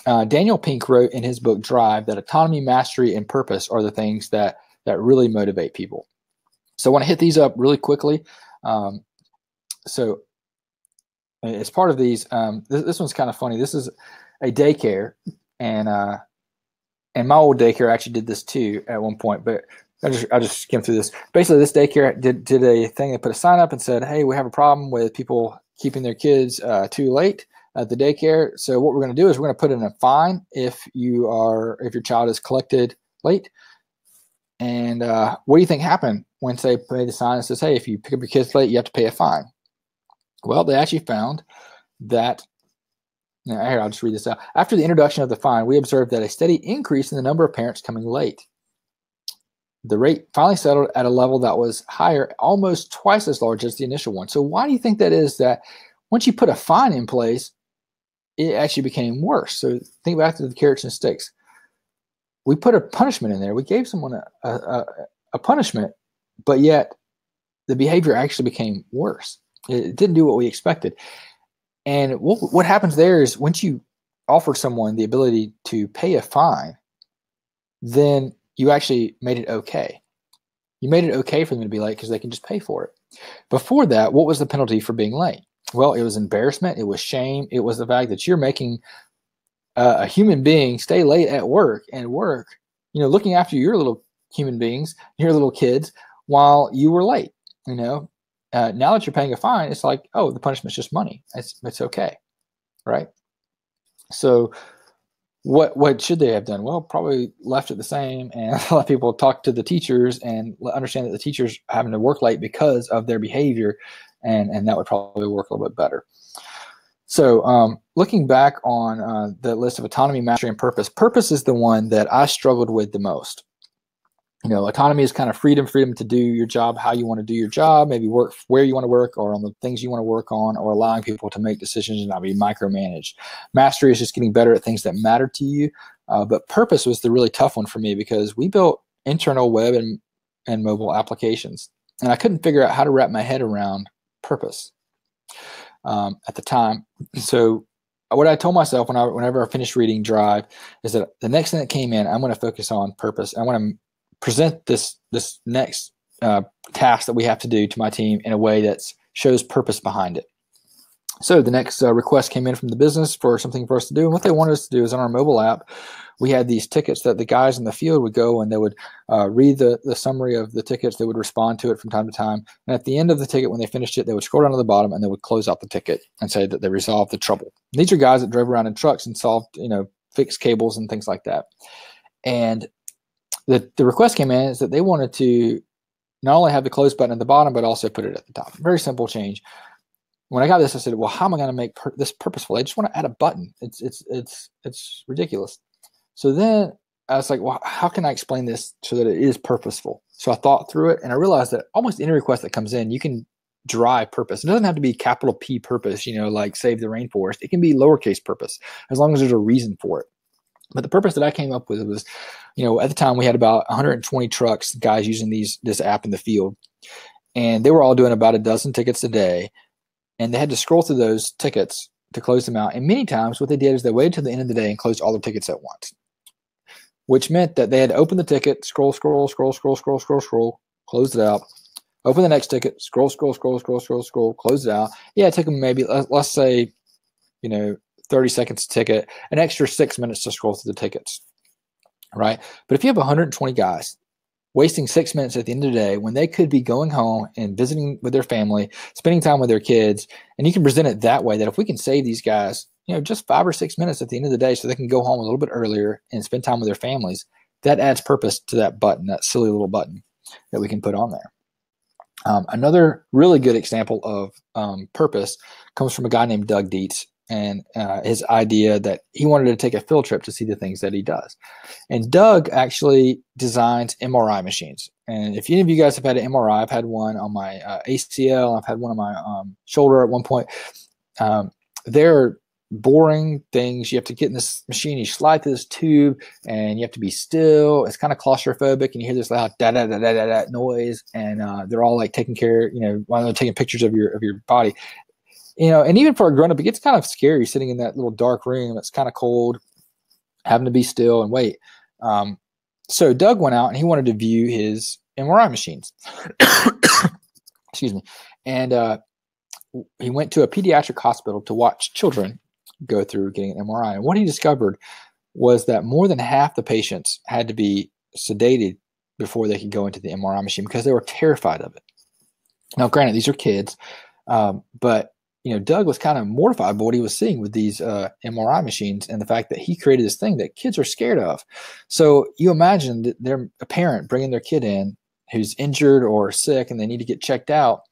Daniel Pink wrote in his book Drive that autonomy, mastery, and purpose are the things that really motivate people. So I want to hit these up really quickly. So as part of these, this one's kind of funny. This is a daycare, and my old daycare actually did this too at one point, but I just skimmed through this. Basically, this daycare did a thing. They put a sign up and said, "Hey, we have a problem with people keeping their kids too late at the daycare. So what we're going to do is we're going to put in a fine if your child is collected late." And what do you think happened once they made the sign that says, "Hey, if you pick up your kids late, you have to pay a fine"? Well, they actually found that. Now, here, I'll just read this out. After the introduction of the fine, we observed that a steady increase in the number of parents coming late. The rate finally settled at a level that was higher, almost twice as large as the initial one. So why do you think that is, that once you put a fine in place, it actually became worse? So think back to the carrots and sticks. We put a punishment in there. We gave someone a punishment, but yet the behavior actually became worse. It didn't do what we expected. And what happens there is once you offer someone the ability to pay a fine, then you actually made it okay. You made it okay for them to be late because they can just pay for it. Before that, what was the penalty for being late? Well, it was embarrassment. It was shame. It was the fact that you're making a human being stay late at work looking after your little human beings, your little kids, while you were late. Now that you're paying a fine, it's like, oh, the punishment's just money. It's okay, right? So what should they have done? Well, probably left it the same and let people talk to the teachers and understand that the teachers are having to work late because of their behavior, and that would probably work a little bit better. So looking back on the list of autonomy, mastery, and purpose is the one that I struggled with the most. Autonomy is kind of freedom to do your job how you want to do your job, maybe work where you want to work or on the things you want to work on, or allowing people to make decisions and not be micromanaged. Mastery is just getting better at things that matter to you. But purpose was the really tough one for me because we built internal web and mobile applications, and I couldn't figure out how to wrap my head around purpose at the time. So what I told myself whenever I finished reading Drive is that the next thing that came in, I'm going to focus on purpose. I want to present this next task that we have to do to my team in a way that shows purpose behind it. So the next request came in from the business for something for us to do. And what they wanted us to do is on our mobile app, we had these tickets that the guys in the field would go and they would read the summary of the tickets. They would respond to it from time to time. And at the end of the ticket, when they finished it, they would scroll down to the bottom and they would close out the ticket and say that they resolved the trouble. These are guys that drove around in trucks and solved, fixed cables and things like that. And the request came in is that they wanted to not only have the close button at the bottom, but also put it at the top. Very simple change. when I got this, I said, well, how am I going to make this purposeful? I just want to add a button. It's ridiculous. So then I was like, well, how can I explain this so that it is purposeful? So I thought through it, and I realized that almost any request that comes in, you can derive purpose. It doesn't have to be capital P purpose, like save the rainforest. It can be lowercase purpose, as long as there's a reason for it. But the purpose that I came up with was, at the time we had about 120 trucks, guys using this app in the field, and they were all doing about a dozen tickets a day, and they had to scroll through those tickets to close them out. And many times what they did is they waited till the end of the day and closed all their tickets at once, which meant that they had to open the ticket, scroll, close it out, open the next ticket, scroll, close it out. Yeah, it took them maybe, let's say, 30 seconds to ticket, an extra 6 minutes to scroll through the tickets, right? But if you have 120 guys wasting 6 minutes at the end of the day when they could be going home and visiting with their family, spending time with their kids, and you can present it that way, that if we can save these guys, just 5 or 6 minutes at the end of the day so they can go home a little bit earlier and spend time with their families, that adds purpose to that button, that silly little button that we can put on there. Another really good example of purpose comes from a guy named Doug Dietz, and his idea that he wanted to take a field trip to see the things that he does. And Doug actually designs MRI machines. And if any of you guys have had an MRI, I've had one on my ACL, I've had one on my shoulder at one point. They're boring things. You have to get in this machine, you slide through this tube, and you have to be still. It's kind of claustrophobic, and you hear this loud da-da-da-da-da noise, and they're all like taking care, while they're taking pictures of your body. And even for a grown-up, it gets kind of scary sitting in that little dark room. It's kind of cold, having to be still and wait. So Doug went out and he wanted to view his MRI machines. Excuse me. And he went to a pediatric hospital to watch children go through getting an MRI. And what he discovered was that more than half the patients had to be sedated before they could go into the MRI machine because they were terrified of it. Now, granted, these are kids, but Doug was kind of mortified by what he was seeing with these MRI machines and the fact that he created this thing that kids are scared of. So you imagine that they're a parent bringing their kid in who's injured or sick and they need to get checked out.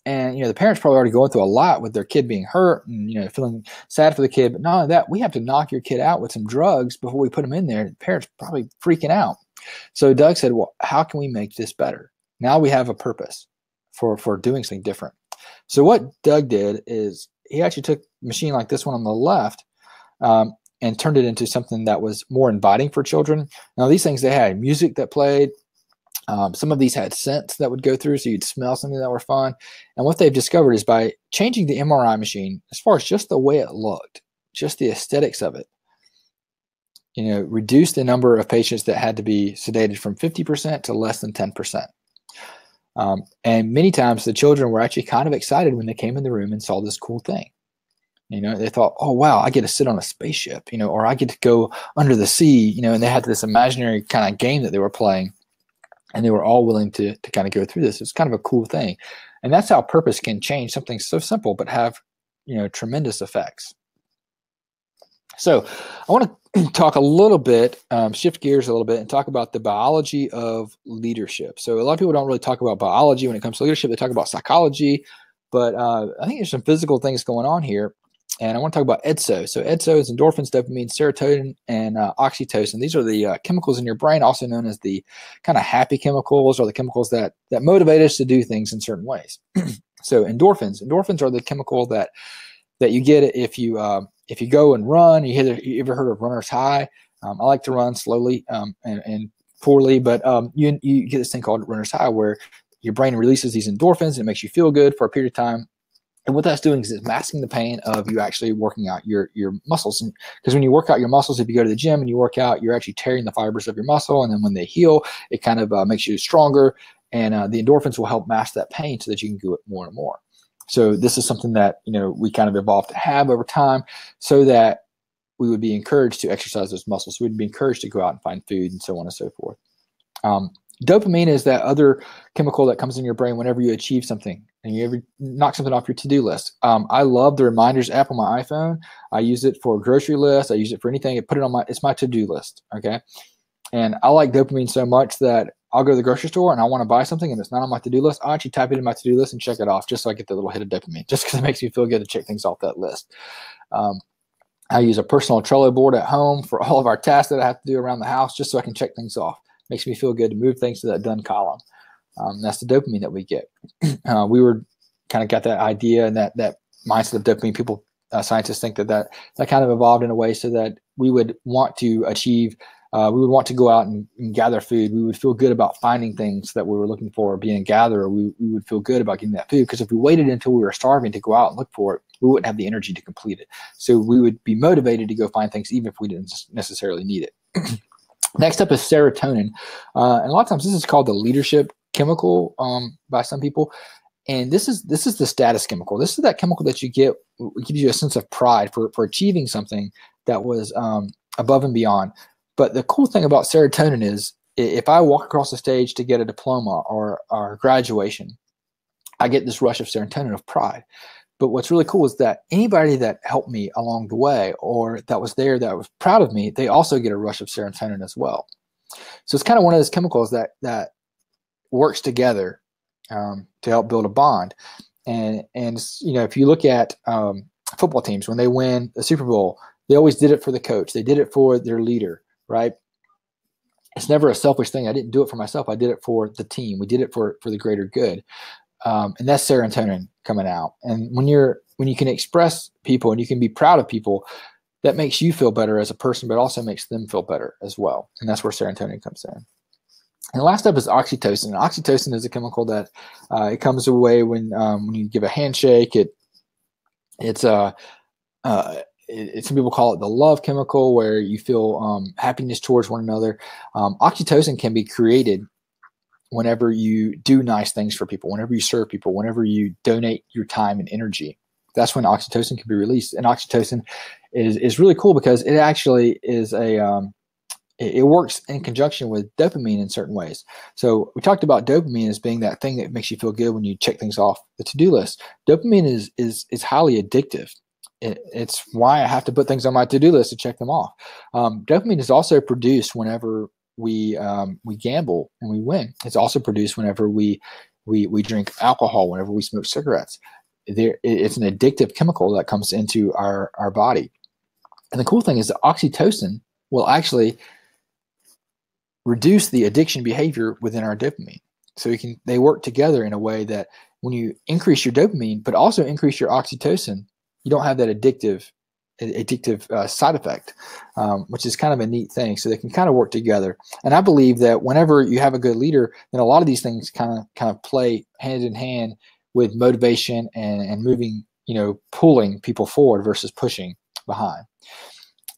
And, the parents probably already going through a lot with their kid being hurt and, feeling sad for the kid. But not only that, we have to knock your kid out with some drugs before we put them in there. The parents probably freaking out. So Doug said, well, how can we make this better? Now we have a purpose for doing something different. So what Doug did is he actually took a machine like this one on the left and turned it into something that was more inviting for children. Now, these things, they had music that played. Some of these had scents that would go through, so you'd smell something that were fun. And what they've discovered is by changing the MRI machine, as far as just the way it looked, just the aesthetics of it, reduced the number of patients that had to be sedated from 50% to less than 10%. And many times the children were actually kind of excited when they came in the room and saw this cool thing. They thought, oh, wow, I get to sit on a spaceship, or I get to go under the sea, and they had this imaginary kind of game that they were playing, and they were all willing to kind of go through this. It's kind of a cool thing. And that's how purpose can change something so simple, but have, tremendous effects. So I want to talk a little bit, shift gears a little bit and talk about the biology of leadership. So a lot of people don't really talk about biology when it comes to leadership. They talk about psychology, but I think there's some physical things going on here. And I want to talk about EDSO. So EDSO is endorphins, dopamine, serotonin, and oxytocin. These are the chemicals in your brain, also known as the kind of happy chemicals, or the chemicals that motivate us to do things in certain ways. So endorphins are the chemical that you get if you go and run. You ever heard of runner's high? I like to run slowly and poorly, but you get this thing called runner's high, where your brain releases these endorphins and it makes you feel good for a period of time. And what that's doing is it's masking the pain of you actually working out your muscles. Because when you work out your muscles, if you go to the gym and you work out, you're actually tearing the fibers of your muscle. And then when they heal, it kind of makes you stronger. And the endorphins will help mask that pain so that you can do it more and more. So this is something that, we kind of evolved to have over time so that we would be encouraged to exercise those muscles. So we'd be encouraged to go out and find food and so on and so forth. Dopamine is that other chemical that comes in your brain whenever you achieve something and you ever knock something off your to-do list. I love the reminders app on my iPhone. I use it for a grocery list. I use it for anything. I put it on it's my to-do list. Okay. And I like dopamine so much that I'll go to the grocery store and I want to buy something and it's not on my to-do list, I'll actually type it in my to-do list and check it off just so I get the little hit of dopamine, just because it makes me feel good to check things off that list. I use a personal Trello board at home for all of our tasks that I have to do around the house, just so I can check things off. Makes me feel good to move things to that done column. That's the dopamine that we get. We were kind of got that idea and that mindset of dopamine. People, scientists think that kind of evolved in a way so that we would want to achieve, we would want to go out and gather food. We would feel good about finding things that we were looking for, being a gatherer. We would feel good about getting that food, because if we waited until we were starving to go out and look for it, we wouldn't have the energy to complete it. So we would be motivated to go find things even if we didn't necessarily need it. Next up is serotonin. And a lot of times this is called the leadership chemical by some people. And this is the status chemical. This is that chemical that you get, it gives you a sense of pride for achieving something that was above and beyond. But the cool thing about serotonin is, if I walk across the stage to get a diploma or graduation, I get this rush of serotonin of pride. But what's really cool is that anybody that helped me along the way, or that was there that was proud of me, they also get a rush of serotonin as well. So it's kind of one of those chemicals that works together to help build a bond. And if you look at football teams, when they win the Super Bowl, they always did it for the coach. They did it for their leader, right? It's never a selfish thing. I didn't do it for myself. I did it for the team. We did it for the greater good. And that's serotonin coming out. And when you can express people and you can be proud of people, that makes you feel better as a person, but also makes them feel better as well. And that's where serotonin comes in. And the last up is oxytocin. Oxytocin is a chemical that it comes away when you give a handshake. Some people call it the love chemical, where you feel happiness towards one another. Oxytocin can be created whenever you do nice things for people, whenever you serve people, whenever you donate your time and energy. That's when oxytocin can be released. And oxytocin is really cool because it actually is it works in conjunction with dopamine in certain ways. So we talked about dopamine as being that thing that makes you feel good when you check things off the to-do list. Dopamine is highly addictive. It's why I have to put things on my to-do list to check them off. Dopamine is also produced whenever we gamble and we win. It's also produced whenever we drink alcohol, whenever we smoke cigarettes. It's an addictive chemical that comes into our body. And the cool thing is that oxytocin will actually reduce the addiction behavior within our dopamine. So they work together in a way that when you increase your dopamine, but also increase your oxytocin, you don't have that addictive side effect, which is kind of a neat thing. So they can kind of work together. And I believe that whenever you have a good leader, then a lot of these things kind of play hand in hand with motivation and moving, pulling people forward versus pushing behind.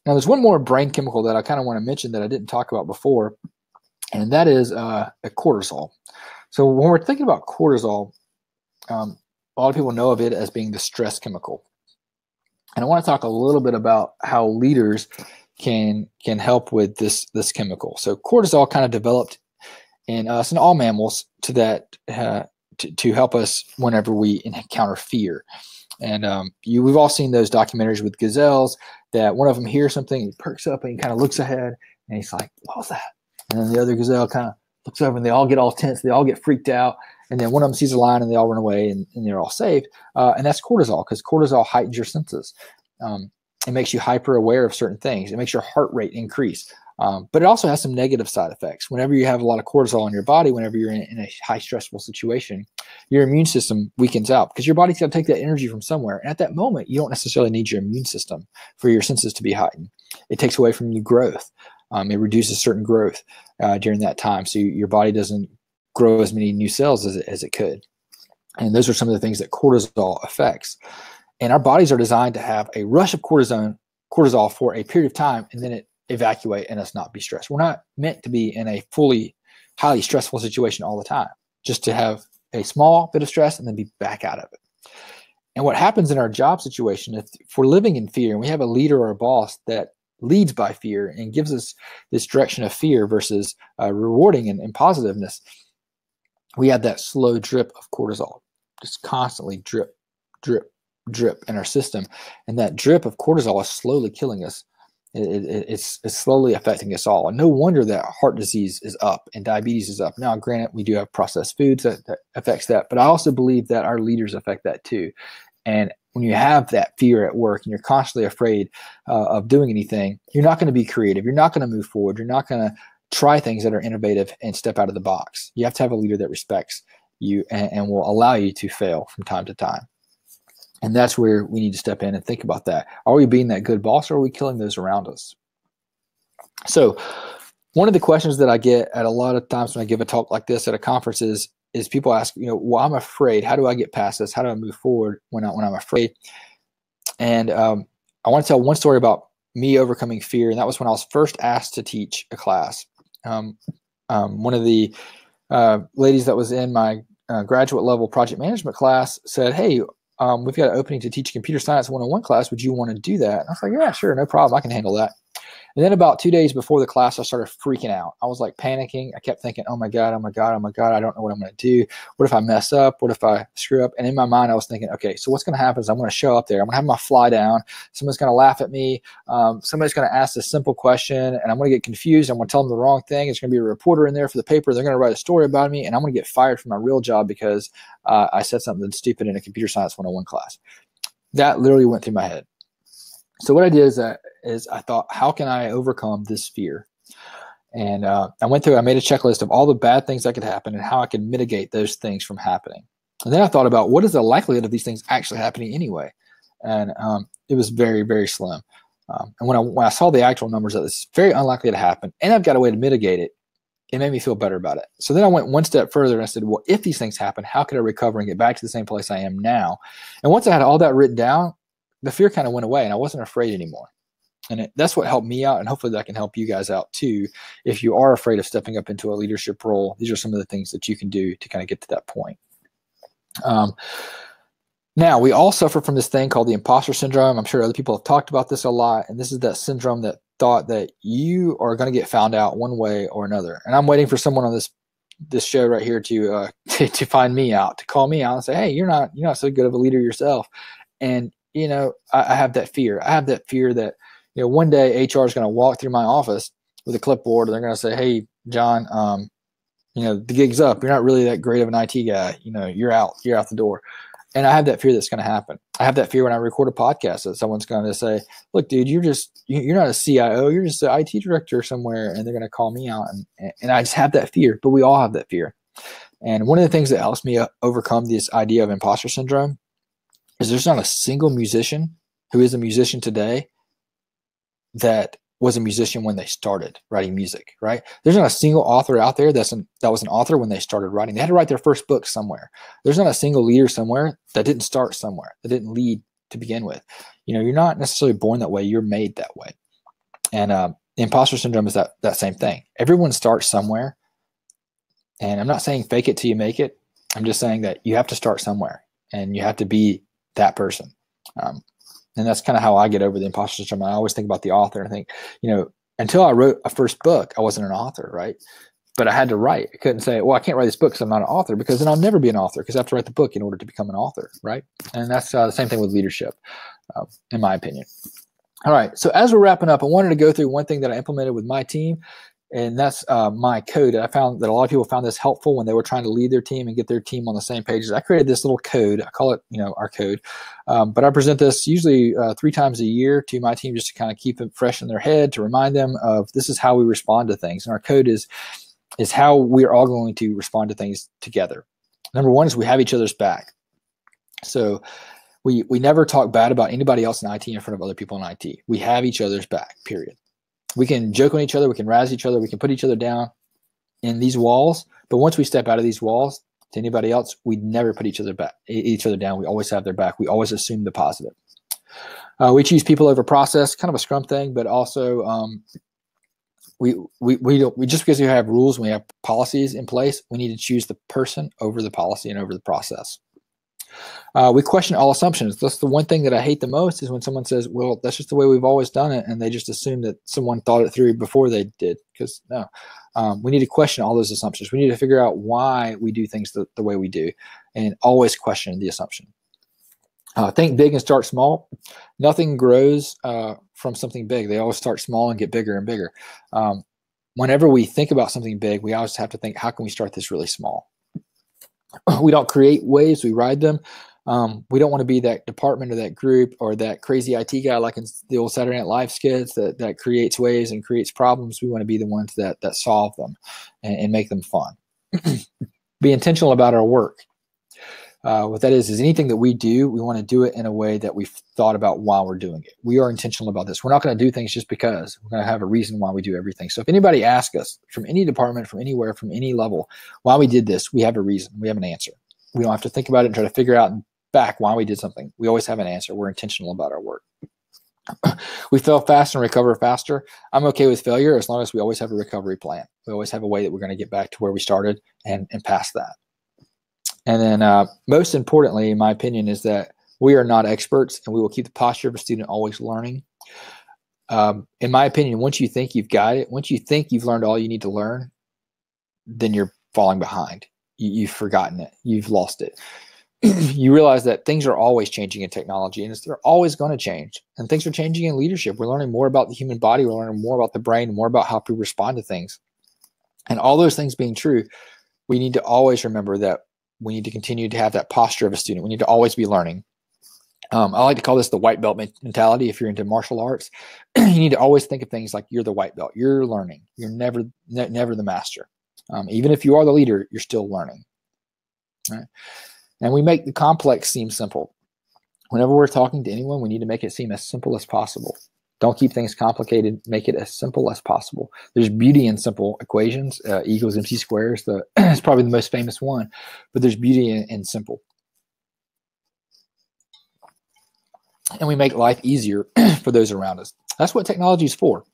Now, there's one more brain chemical that I kind of want to mention that I didn't talk about before, and that is a cortisol. So when we're thinking about cortisol, a lot of people know of it as being the stress chemical. And I want to talk a little bit about how leaders can help with this chemical. So cortisol kind of developed in us and all mammals to help us whenever we encounter fear. And we've all seen those documentaries with gazelles that one of them hears something, he perks up and he kind of looks ahead and he's like, what was that? And then the other gazelle kind of looks over and they all get all tense. They all get freaked out. And then one of them sees a lion and they all run away and they're all saved. And that's cortisol, because cortisol heightens your senses. It makes you hyper aware of certain things. It makes your heart rate increase. But it also has some negative side effects. Whenever you have a lot of cortisol in your body, whenever you're in a high stressful situation, your immune system weakens out because your body's got to take that energy from somewhere. And at that moment, you don't necessarily need your immune system for your senses to be heightened. It takes away from your growth. It reduces certain growth during that time. So your body doesn't grow as many new cells as it could. And those are some of the things that cortisol affects. And our bodies are designed to have a rush of cortisol for a period of time, and then it evacuate and us not be stressed. We're not meant to be in a highly stressful situation all the time, just to have a small bit of stress and then be back out of it. And what happens in our job situation, if we're living in fear and we have a leader or a boss that leads by fear and gives us this direction of fear versus rewarding and positiveness, we have that slow drip of cortisol, just constantly drip, drip, drip in our system. And that drip of cortisol is slowly killing us. It's slowly affecting us all. And no wonder that heart disease is up and diabetes is up. Now, granted, we do have processed foods that affects that, but I also believe that our leaders affect that too. And when you have that fear at work and you're constantly afraid of doing anything, you're not going to be creative. You're not going to move forward. You're not going to try things that are innovative and step out of the box. You have to have a leader that respects you and will allow you to fail from time to time. And that's where we need to step in and think about that. Are we being that good boss, or are we killing those around us? So one of the questions that I get at a lot of times when I give a talk like this at a conference is people ask, well, I'm afraid. How do I get past this? How do I move forward when I'm afraid? And I want to tell one story about me overcoming fear. And that was when I was first asked to teach a class. One of the ladies that was in my graduate level project management class said, hey, we've got an opening to teach a computer science 101 class. Would you want to do that? And I was like, yeah, sure, no problem. I can handle that. And then about 2 days before the class, I started freaking out. I was like panicking. I kept thinking, oh my God, I don't know what I'm going to do. What if I mess up? What if I screw up? And in my mind, I was thinking, okay, so what's going to happen is I'm going to show up there. I'm going to have my fly down. Someone's going to laugh at me. Somebody's going to ask a simple question and I'm going to get confused. I'm going to tell them the wrong thing. It's going to be a reporter in there for the paper. They're going to write a story about me and I'm going to get fired from my real job because I said something stupid in a computer science 101 class. That literally went through my head. So what I did is I thought, how can I overcome this fear? And I made a checklist of all the bad things that could happen and how I could mitigate those things from happening. And then I thought about what is the likelihood of these things actually happening anyway? And it was very, very slim. And when I saw the actual numbers that it's very unlikely to happen and I've got a way to mitigate it, it made me feel better about it. So then I went one step further and I said, well, if these things happen, how can I recover and get back to the same place I am now? And once I had all that written down, the fear kind of went away and I wasn't afraid anymore. And that's what helped me out. And hopefully that can help you guys out too. If you are afraid of stepping up into a leadership role, these are some of the things that you can do to kind of get to that point. Now, we all suffer from this thing called the Imposter Syndrome. I'm sure other people have talked about this a lot. And this is that syndrome that thought that you are going to get found out one way or another. And I'm waiting for someone on this show right here to find me out, to call me out and say, hey, you're not so good of a leader yourself. And I have that fear. I have that fear that, one day HR is going to walk through my office with a clipboard and they're going to say, hey, John, the gig's up. You're not really that great of an IT guy. You're out the door. And I have that fear that's going to happen. I have that fear when I record a podcast that someone's going to say, look, dude, you're not a CIO. You're just an IT director somewhere. And they're going to call me out. And I just have that fear, but we all have that fear. And one of the things that helps me overcome this idea of imposter syndrome is there's not a single musician who is a musician today that was a musician when they started writing music, right? There's not a single author out there that was an author when they started writing. They had to write their first book somewhere. There's not a single leader somewhere that didn't start somewhere, that didn't lead to begin with. You're not necessarily born that way. You're made that way. And imposter syndrome is that same thing. Everyone starts somewhere. And I'm not saying fake it till you make it. I'm just saying that you have to start somewhere and you have to be that person. And that's kind of how I get over the imposter syndrome. I always think about the author and I think, until I wrote a first book, I wasn't an author, right? But I had to write. I couldn't say, well, I can't write this book because I'm not an author, because then I'll never be an author because I have to write the book in order to become an author, right? And that's the same thing with leadership, in my opinion. All right. So as we're wrapping up, I wanted to go through one thing that I implemented with my team. And that's my code. I found that a lot of people found this helpful when they were trying to lead their team and get their team on the same page. I created this little code. I call it, our code. But I present this usually 3 times a year to my team just to kind of keep it fresh in their head, to remind them of this is how we respond to things. And our code is how we are all going to respond to things together. Number 1 is we have each other's back. So we never talk bad about anybody else in IT in front of other people in IT. We have each other's back, period. We can joke on each other. We can razz each other. We can put each other down in these walls. But once we step out of these walls to anybody else, we never put each other down. We always have their back. We always assume the positive. We choose people over process, kind of a Scrum thing, but also we just because we have rules, we have policies in place, we need to choose the person over the policy and over the process. We question all assumptions. That's the one thing that I hate the most, is when someone says, well, that's just the way we've always done it. And they just assume that someone thought it through before they did. Because no, we need to question all those assumptions. We need to figure out why we do things the way we do, and always question the assumption. Think big and start small. Nothing grows from something big. They always start small and get bigger and bigger. Whenever we think about something big, we always have to think, how can we start this really small? We don't create waves, we ride them. We don't want to be that department or that group or that crazy IT guy like in the old Saturday Night Live skits that creates waves and creates problems. We want to be the ones that solve them and make them fun. Be intentional about our work. What that is anything that we do, we want to do it in a way that we've thought about while we're doing it. We are intentional about this. We're not going to do things just because. We're going to have a reason why we do everything. So if anybody asks us from any department, from anywhere, from any level, why we did this, we have a reason. We have an answer. We don't have to think about it and try to figure out back why we did something. We always have an answer. We're intentional about our work. We fail fast and recover faster. I'm okay with failure as long as we always have a recovery plan. We always have a way that we're going to get back to where we started and past that. And then most importantly, in my opinion, is that we are not experts and we will keep the posture of a student always learning. In my opinion, once you think you've got it, once you think you've learned all you need to learn, then you're falling behind. You've forgotten it. You've lost it. You realize that things are always changing in technology and they're always going to change. And things are changing in leadership. We're learning more about the human body. We're learning more about the brain, more about how people respond to things. And all those things being true, we need to always remember that we need to continue to have that posture of a student. We need to always be learning. I like to call this the white belt mentality. If you're into martial arts, you need to always think of things like you're the white belt. You're learning. You're never the master. Even if you are the leader, you're still learning. Right? And we make the complex seem simple. Whenever we're talking to anyone, we need to make it seem as simple as possible. Don't keep things complicated. Make it as simple as possible. There's beauty in simple equations. E equals MC squares. It's probably the most famous one, but there's beauty in simple. And we make life easier for those around us. That's what technology is for.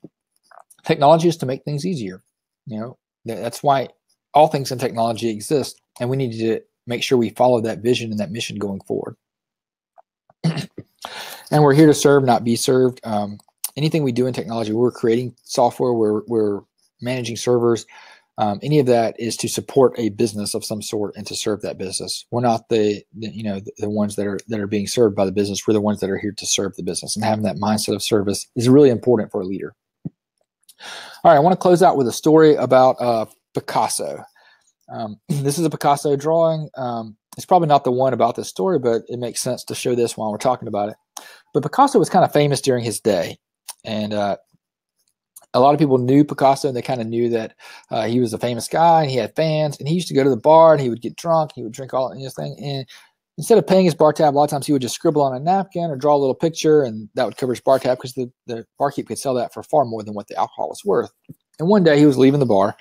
Technology is to make things easier. You know, that's why all things in technology exist, and we need to make sure we follow that vision and that mission going forward. And we're here to serve, not be served. Anything we do in technology, we're creating software, we're managing servers. Any of that is to support a business of some sort and to serve that business. We're not the ones that are being served by the business. We're the ones that are here to serve the business, and having that mindset of service is really important for a leader. All right, I want to close out with a story about Picasso. This is a Picasso drawing. It's probably not the one about this story, but it makes sense to show this while we're talking about it. But Picasso was kind of famous during his day. And a lot of people knew Picasso, and they kind of knew that he was a famous guy and he had fans. And he used to go to the bar and he would get drunk. He would drink all this thing. And instead of paying his bar tab, a lot of times he would just scribble on a napkin or draw a little picture, and that would cover his bar tab because the barkeep could sell that for far more than what the alcohol was worth. And one day he was leaving the bar,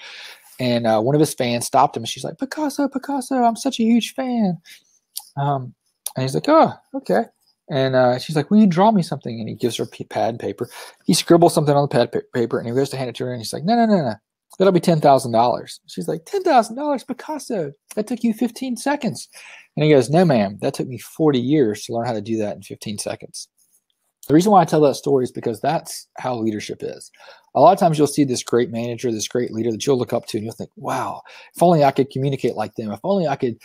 and one of his fans stopped him, and she's like, Picasso, I'm such a huge fan. And he's like, oh, okay. And she's like, will you draw me something? And he gives her pad and paper. He scribbles something on the pad paper, and he goes to hand it to her, and he's like, no. That'll be $10,000. She's like, $10,000, Picasso? That took you 15 seconds. And he goes, no, ma'am, that took me 40 years to learn how to do that in 15 seconds. The reason why I tell that story is because that's how leadership is. A lot of times you'll see this great manager, this great leader that you'll look up to, and you'll think, wow, if only I could communicate like them. If only I could,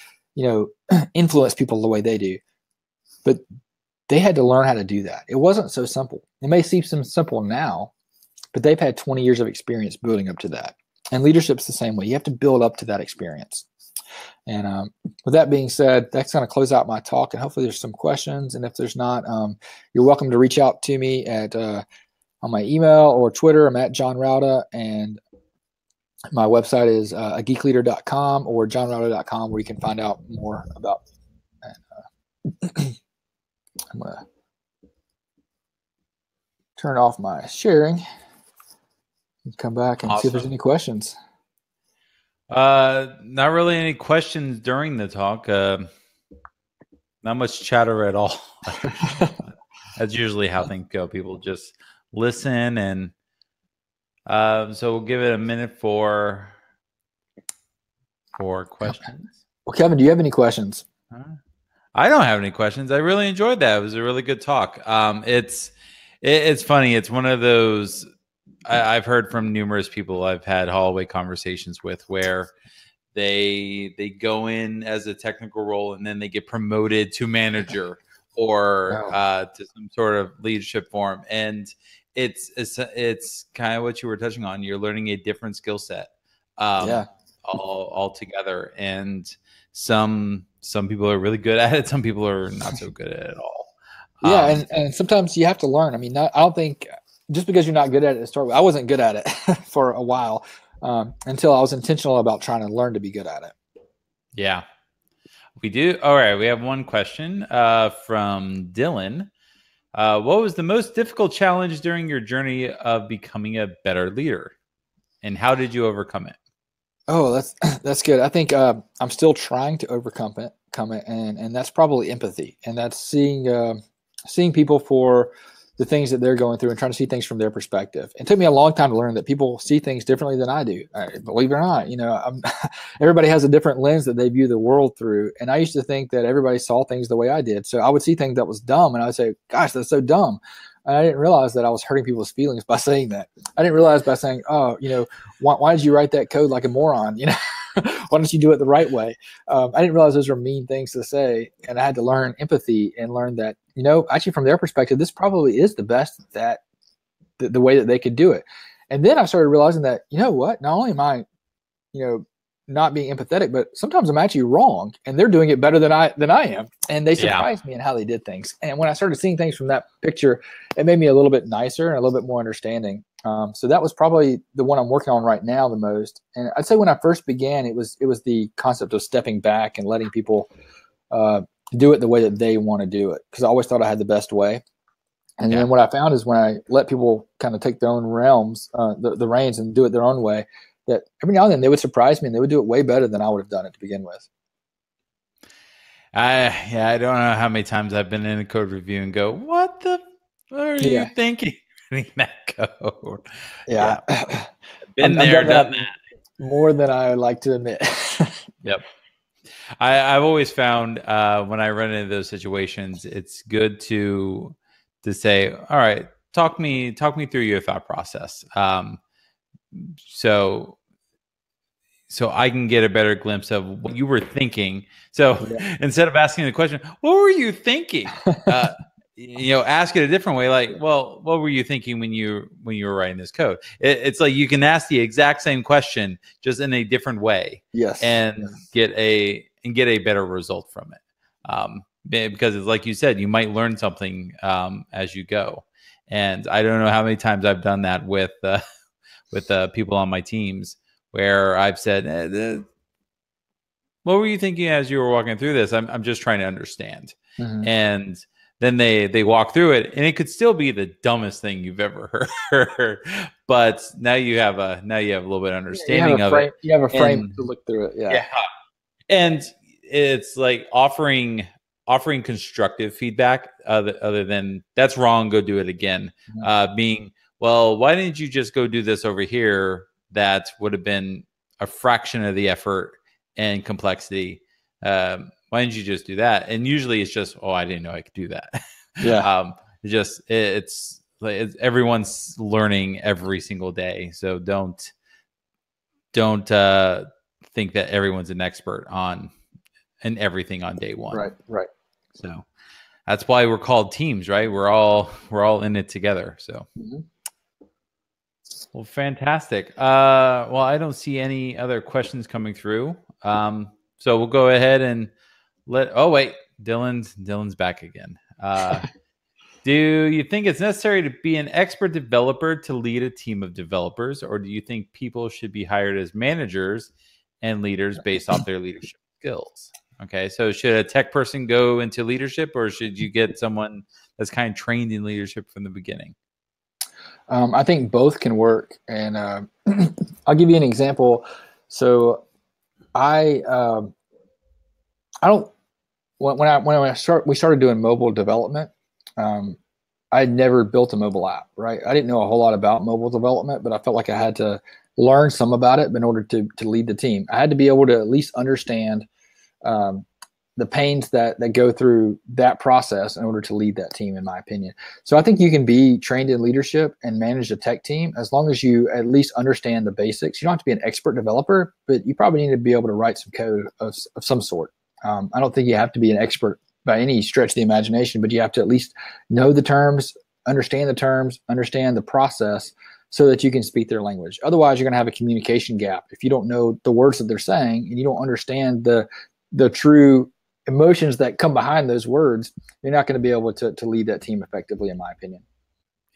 influence people the way they do. But they had to learn how to do that. It wasn't so simple. It may seem simple now, but they've had 20 years of experience building up to that. And leadership's the same way. You have to build up to that experience. And with that being said, that's going to close out my talk. And hopefully there's some questions. And if there's not, you're welcome to reach out to me at on my email or Twitter. I'm at John Rouda. And my website is ageekleader.com or johnrouda.com, where you can find out more about and, I'm going to turn off my sharing and come back and see if there's any questions. Not really any questions during the talk. Not much chatter at all. That's usually how things go. People just listen, and so we'll give it a minute for questions. Well, Kevin, do you have any questions? I don't have any questions. I really enjoyed that. It was a really good talk. It's funny. It's one of those I've heard from numerous people I've had hallway conversations with where they go in as a technical role and then they get promoted to manager or Oh. to some sort of leadership form. And it's kind of what you were touching on. You're learning a different skill set Yeah. all together. And some people are really good at it. Some people are not so good at it at all. Yeah, and sometimes you have to learn. I mean, I don't think just because you're not good at it to start with. I wasn't good at it for a while until I was intentional about trying to learn to be good at it. Yeah, we do. All right, we have one question from Dylan. What was the most difficult challenge during your journey of becoming a better leader, and how did you overcome it? Oh, that's good. I think I'm still trying to overcome it, and that's probably empathy, and that's seeing people for the things that they're going through and trying to see things from their perspective. It took me a long time to learn that people see things differently than I do. Believe it or not, everybody has a different lens that they view the world through. And I used to think that everybody saw things the way I did. So I would see things that was dumb, and I would say, "Gosh, that's so dumb." And I didn't realize that I was hurting people's feelings by saying that. I didn't realize by saying, "Oh, why did you write that code like a moron? Why don't you do it the right way?" I didn't realize those were mean things to say, and I had to learn empathy and learn that actually from their perspective, this probably is the best that the way that they could do it. And then I started realizing that what? Not only am I not being empathetic, but sometimes I'm actually wrong, and they're doing it better than I am, and they surprised me in how they did things. And when I started seeing things from that picture, it made me a little bit nicer and a little bit more understanding. So that was probably the one I'm working on right now the most. And I'd say when I first began, it was the concept of stepping back and letting people do it the way that they want to do it, because I always thought I had the best way. And then what I found is when I let people kind of take their own realms, the reins, and do it their own way, that every now and then they would surprise me and they would do it way better than I would have done it to begin with. I don't know how many times I've been in a code review and go, what are you thinking? That code. Yeah. Been there, done that. More than I would like to admit. Yep. I've always found when I run into those situations, it's good to say, all right, talk me through your thought process. So I can get a better glimpse of what you were thinking. So instead of asking the question, what were you thinking? Ask it a different way. Like, well, what were you thinking when you were writing this code? It's like you can ask the exact same question, just in a different way. Yes. And get a better result from it. Because it's like you said, you might learn something as you go. And I don't know how many times I've done that with people on my teams, where I've said, what were you thinking as you were walking through this? I'm just trying to understand. Mm-hmm. And then they walk through it, and it could still be the dumbest thing you've ever heard. But now you have a little bit of understanding of it. You have a frame to look through it. Yeah. And it's like offering constructive feedback other than that's wrong, go do it again. Mm-hmm. Being, well, why didn't you just go do this over here? That would have been a fraction of the effort and complexity. Why didn't you just do that? And usually it's just, oh, I didn't know I could do that. Yeah. It's everyone's learning every single day. So don't think that everyone's an expert on everything on day one. Right. So that's why we're called teams, right? We're all in it together. So. Mm-hmm. Well, fantastic. Well, I don't see any other questions coming through. So we'll go ahead and Dylan's back again. Do you think it's necessary to be an expert developer to lead a team of developers, or do you think people should be hired as managers and leaders based off their leadership skills? Okay, so should a tech person go into leadership, or should you get someone that's kind of trained in leadership from the beginning? I think both can work, and I'll give you an example. So we started doing mobile development. I had never built a mobile app, right? I didn't know a whole lot about mobile development, but I felt like I had to learn some about it in order to lead the team. I had to be able to at least understand the pains that go through that process in order to lead that team, in my opinion. So I think you can be trained in leadership and manage a tech team as long as you at least understand the basics. You don't have to be an expert developer, but you probably need to be able to write some code of some sort. I don't think you have to be an expert by any stretch of the imagination, but you have to at least know the terms, understand the process, so that you can speak their language. Otherwise, you're going to have a communication gap. If you don't know the words that they're saying and you don't understand the true emotions that come behind those words, you're not going to be able to lead that team effectively, in my opinion.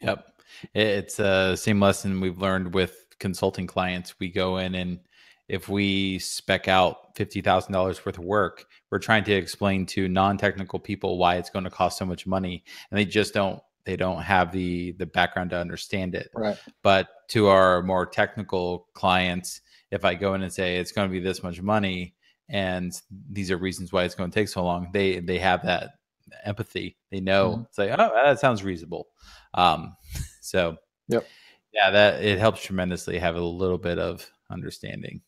Yep. It's the same lesson we've learned with consulting clients. We go in, and if we spec out $50,000 worth of work, we're trying to explain to non-technical people why it's going to cost so much money, and they don't have the background to understand it. Right. But to our more technical clients, if I go in and say it's going to be this much money and these are reasons why it's going to take so long, they have that empathy. They know it's like, oh, that sounds reasonable. So yep. Yeah, that it helps tremendously have a little bit of understanding.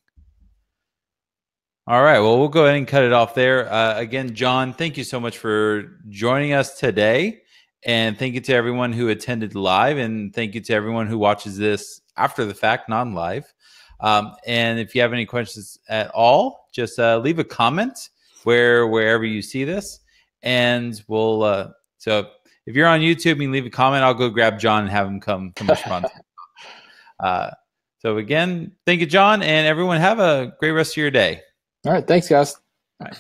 All right, well, we'll go ahead and cut it off there. Again, John, thank you so much for joining us today. And thank you to everyone who attended live. And thank you to everyone who watches this after the fact, non-live. And if you have any questions at all, just leave a comment wherever you see this. And we'll, so if you're on YouTube, you can leave a comment. I'll go grab John and have him come respond. So again, thank you, John, and everyone have a great rest of your day. All right. Thanks, guys. All right.